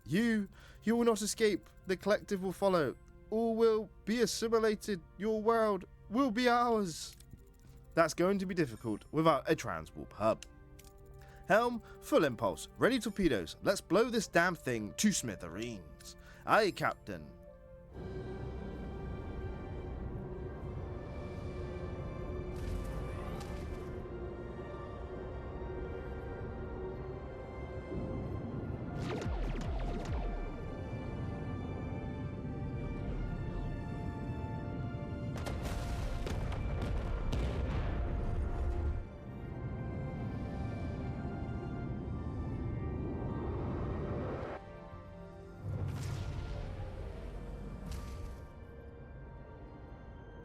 [SPEAKER 1] You will not escape. The collective will follow. All will be assimilated. Your world will be ours. That's going to be difficult without a transwarp hub. Helm, full impulse, ready torpedoes. Let's blow this damn thing to smithereens. Aye, Captain.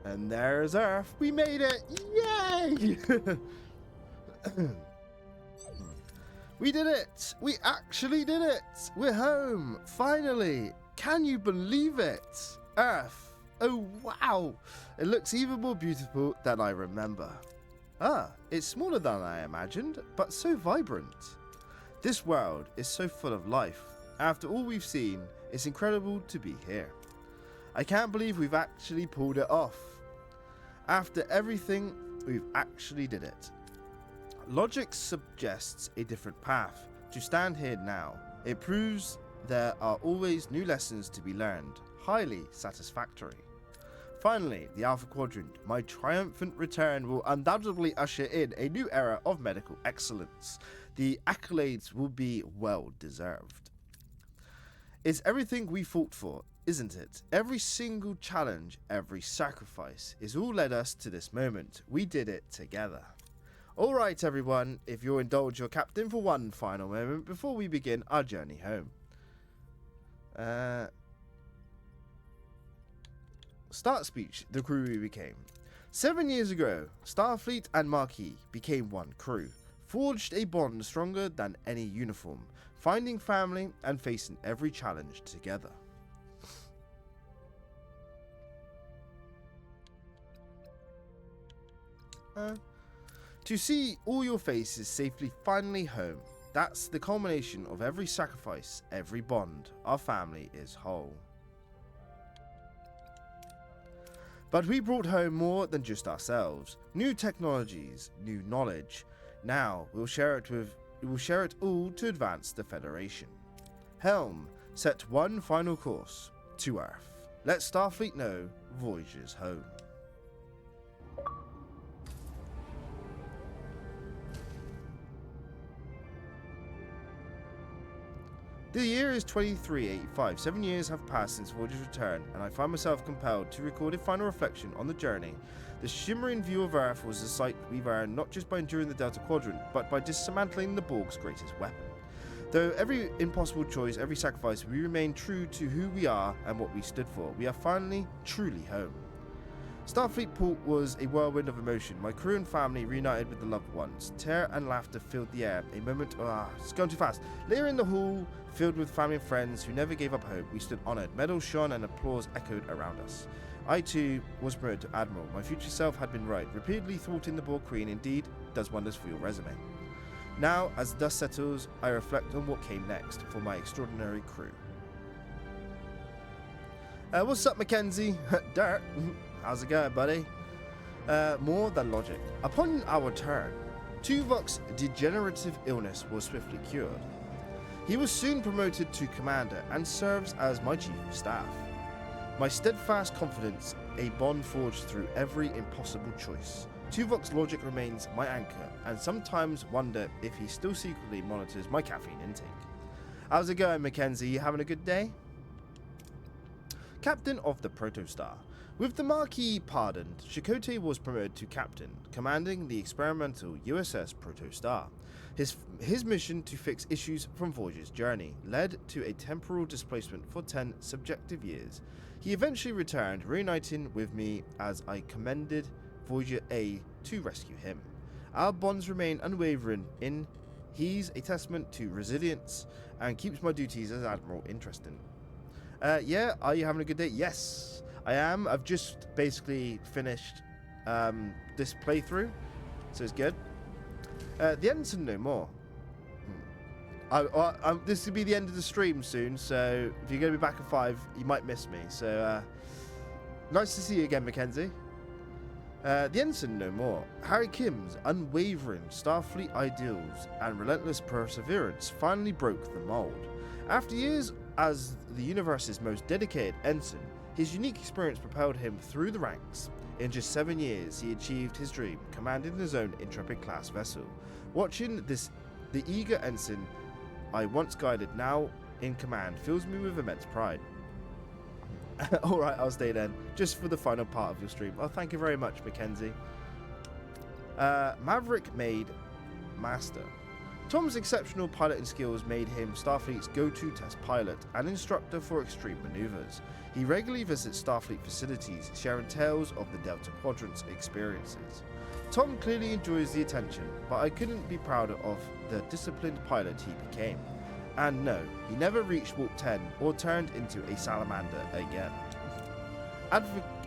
[SPEAKER 1] And there's Earth. We made it! Yay! We did it! We actually did it! We're home! Finally! Can you believe it? Earth! Oh wow! It looks even more beautiful than I remember. Ah, it's smaller than I imagined, but so vibrant. This world is so full of life. After all we've seen, it's incredible to be here. I can't believe we've actually pulled it off. After everything, we've actually did it. Logic suggests a different path. To stand here now, it proves there are always new lessons to be learned. Highly satisfactory. Finally, the Alpha Quadrant, my triumphant return will undoubtedly usher in a new era of medical excellence. The accolades will be well deserved. It's everything we fought for, isn't it? Every single challenge, every sacrifice is all led us to this moment. We did it together. Alright everyone, if you'll indulge your captain for one final moment before we begin our journey home. Start speech, the crew we became. 7 years ago, Starfleet and Marquis became one crew, forged a bond stronger than any uniform, finding family and facing every challenge together. To see all your faces safely finally home, that's the culmination of every sacrifice, every bond. Our family is whole. But we brought home more than just ourselves. New technologies, new knowledge. Now we'll share it all to advance the Federation. Helm, set one final course to Earth. Let Starfleet know Voyager's home. The year is 2385. 7 years have passed since Voyager's return, and I find myself compelled to record a final reflection on the journey. The shimmering view of Earth was a sight we've earned not just by enduring the Delta Quadrant, but by dismantling the Borg's greatest weapon. Though every impossible choice, every sacrifice, we remain true to who we are and what we stood for. We are finally, truly home. Starfleet Port was a whirlwind of emotion. My crew and family reunited with the loved ones. Terror and laughter filled the air. A moment, it's going too fast. Later in the hall, filled with family and friends who never gave up hope, we stood honoured. Medals shone and applause echoed around us. I too was promoted to Admiral. My future self had been right. Repeatedly thwarting the Borg Queen indeed does wonders for your resume. Now, as the dust settles, I reflect on what came next for my extraordinary crew. What's up, Mackenzie? Dirt. How's it going, buddy? More than logic. Upon our return, Tuvok's degenerative illness was swiftly cured. He was soon promoted to commander and serves as my chief of staff. My steadfast confidence, a bond forged through every impossible choice. Tuvok's logic remains my anchor, and sometimes wonder if he still secretly monitors my caffeine intake. How's it going, Mackenzie? You having a good day? Captain of the Protostar. With the Marquis pardoned, Chakotay was promoted to captain, commanding the experimental USS Protostar. His mission to fix issues from Voyager's journey led to a temporal displacement for 10 subjective years. He eventually returned, reuniting with me as I commended Voyager A to rescue him. Our bonds remain unwavering he's a testament to resilience and keeps my duties as Admiral interesting. Yeah, are you having a good day? Yes, I am. I've just basically finished this playthrough, so it's good. The Ensign no more. This will be the end of the stream soon, so if you're going to be back at 5, you might miss me. So, nice to see you again, Mackenzie. The Ensign no more. Harry Kim's unwavering Starfleet ideals and relentless perseverance finally broke the mold. After years as the universe's most dedicated ensign, his unique experience propelled him through the ranks. In just 7 years, he achieved his dream, commanding his own Intrepid-class vessel. Watching the eager ensign I once guided, now in command, fills me with immense pride. Alright, I'll stay then, just for the final part of your stream. Oh, thank you very much, Mackenzie. Maverick made Master. Tom's exceptional piloting skills made him Starfleet's go-to test pilot and instructor for extreme maneuvers. He regularly visits Starfleet facilities, sharing tales of the Delta Quadrant's experiences. Tom clearly enjoys the attention, but I couldn't be prouder of the disciplined pilot he became. And no, he never reached Warp 10 or turned into a salamander again.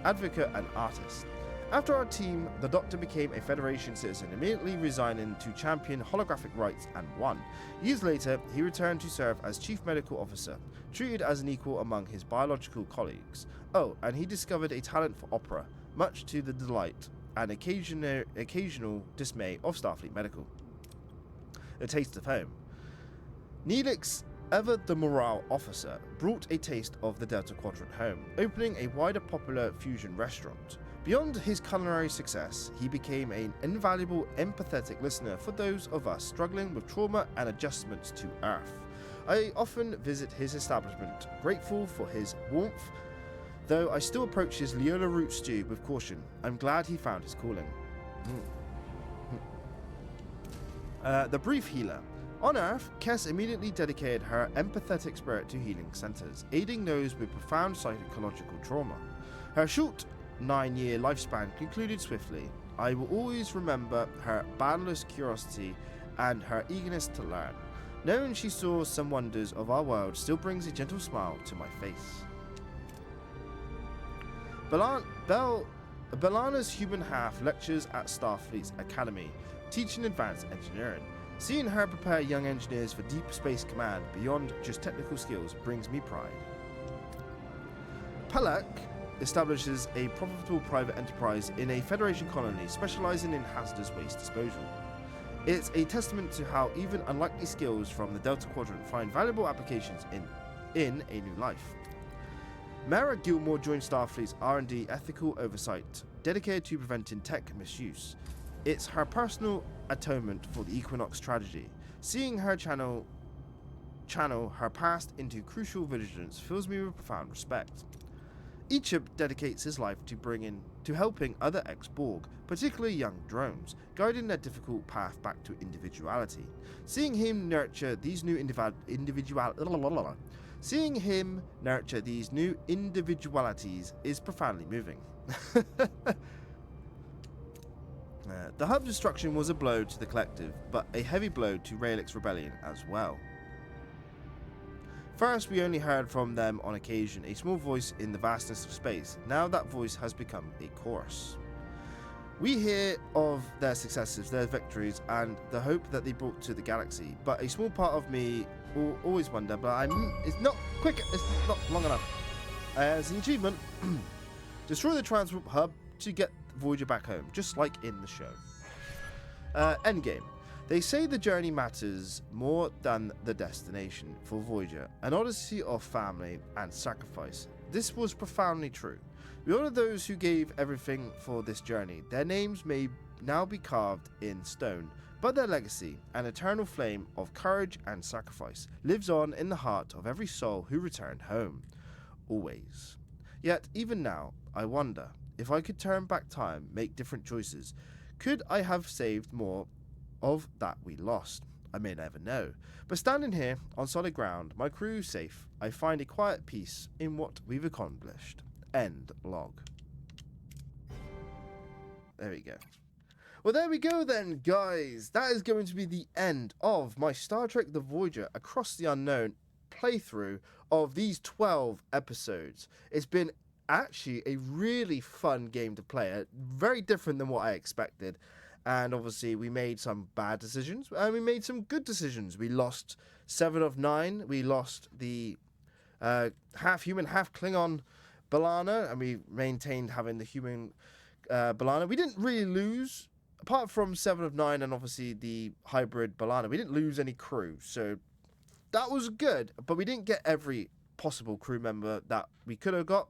[SPEAKER 1] Advocate and artist. After our team, the Doctor became a Federation citizen, immediately resigning to champion holographic rights and won. Years later, he returned to serve as Chief Medical Officer, treated as an equal among his biological colleagues. Oh, and he discovered a talent for opera, much to the delight and occasional dismay of Starfleet Medical. A taste of home. Neelix, ever the morale officer, brought a taste of the Delta Quadrant home, opening a wider popular fusion restaurant. Beyond his culinary success, he became an invaluable empathetic listener for those of us struggling with trauma and adjustments to Earth. I often visit his establishment, grateful for his warmth, though I still approach his Leola root stew with caution. I'm glad he found his calling. The Brief Healer. On Earth, Kes immediately dedicated her empathetic spirit to healing centers, aiding those with profound psychological trauma. Her short 9-year lifespan concluded swiftly. I will always remember her boundless curiosity and her eagerness to learn. Knowing she saw some wonders of our world still brings a gentle smile to my face. B'Elanna's human half lectures at Starfleet's Academy, teaching advanced engineering. Seeing her prepare young engineers for deep space command beyond just technical skills brings me pride. Palak establishes a profitable private enterprise in a Federation colony specializing in hazardous waste disposal. It's a testament to how even unlikely skills from the Delta Quadrant find valuable applications in a new life. Mara Gilmore joined Starfleet's R&D ethical oversight, dedicated to preventing tech misuse. It's her personal atonement for the Equinox tragedy. Seeing her channel her past into crucial vigilance fills me with profound respect. Ichib dedicates his life to helping other ex-Borg, particularly young drones, guiding their difficult path back to individuality. Seeing him nurture these new individualities is profoundly moving. The hub destruction was a blow to the collective, but a heavy blow to Raylick's rebellion as well. First, we only heard from them on occasion, a small voice in the vastness of space. Now that voice has become a chorus. We hear of their successes, their victories, and the hope that they brought to the galaxy, but a small part of me will always wonder, it's not long enough. As an achievement, destroy the transport hub to get Voyager back home, just like in the show. Endgame. They say the journey matters more than the destination for Voyager, an odyssey of family and sacrifice. This was profoundly true. We honor those who gave everything for this journey. Their names may now be carved in stone, but their legacy, an eternal flame of courage and sacrifice, lives on in the heart of every soul who returned home. Always. Yet, even now, I wonder, if I could turn back time, make different choices, could I have saved more of that we lost? I may never know. But standing here on solid ground, my crew safe, I find a quiet peace in what we've accomplished. End log. There we go. Well, there we go then, guys. That is going to be the end of my Star Trek The Voyager Across the Unknown playthrough of these 12 episodes. It's been actually a really fun game to play, very different than what I expected, and obviously we made some bad decisions and we made some good decisions. We lost 7 of 9, we lost the half human half Klingon B'Elanna, and we maintained having the human B'Elanna. We didn't really lose, apart from 7 of 9 and obviously the hybrid B'Elanna, we didn't lose any crew, so that was good, but we didn't get every possible crew member that we could have got.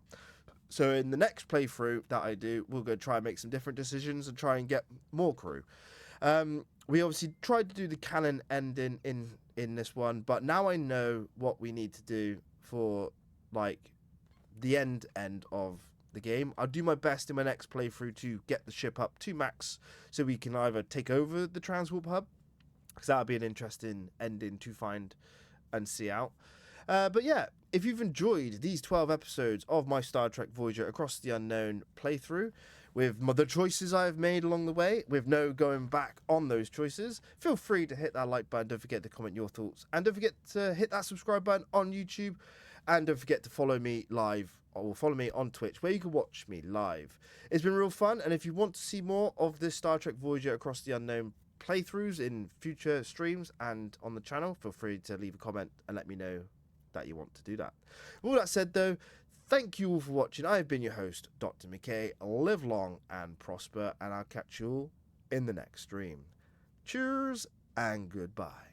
[SPEAKER 1] So in the next playthrough that I do, we'll go try and make some different decisions and try and get more crew. We obviously tried to do the canon ending in this one, but now I know what we need to do for like the end of the game. I'll do my best in my next playthrough to get the ship up to max so we can either take over the transport hub, because that would be an interesting ending to find and see out. But yeah, if you've enjoyed these 12 episodes of my Star Trek Voyager Across the Unknown playthrough, with the choices I've made along the way, with no going back on those choices, feel free to hit that like button, don't forget to comment your thoughts, and don't forget to hit that subscribe button on YouTube, and don't forget to follow me live or follow me on Twitch, where you can watch me live. It's been real fun, and if you want to see more of this Star Trek Voyager Across the Unknown playthroughs in future streams and on the channel, feel free to leave a comment and let me know that you want to do that. With all that said, though, thank you all for watching. I've been your host, Dr. McKay. Live long and prosper, and I'll catch you all in the next stream. Cheers and goodbye.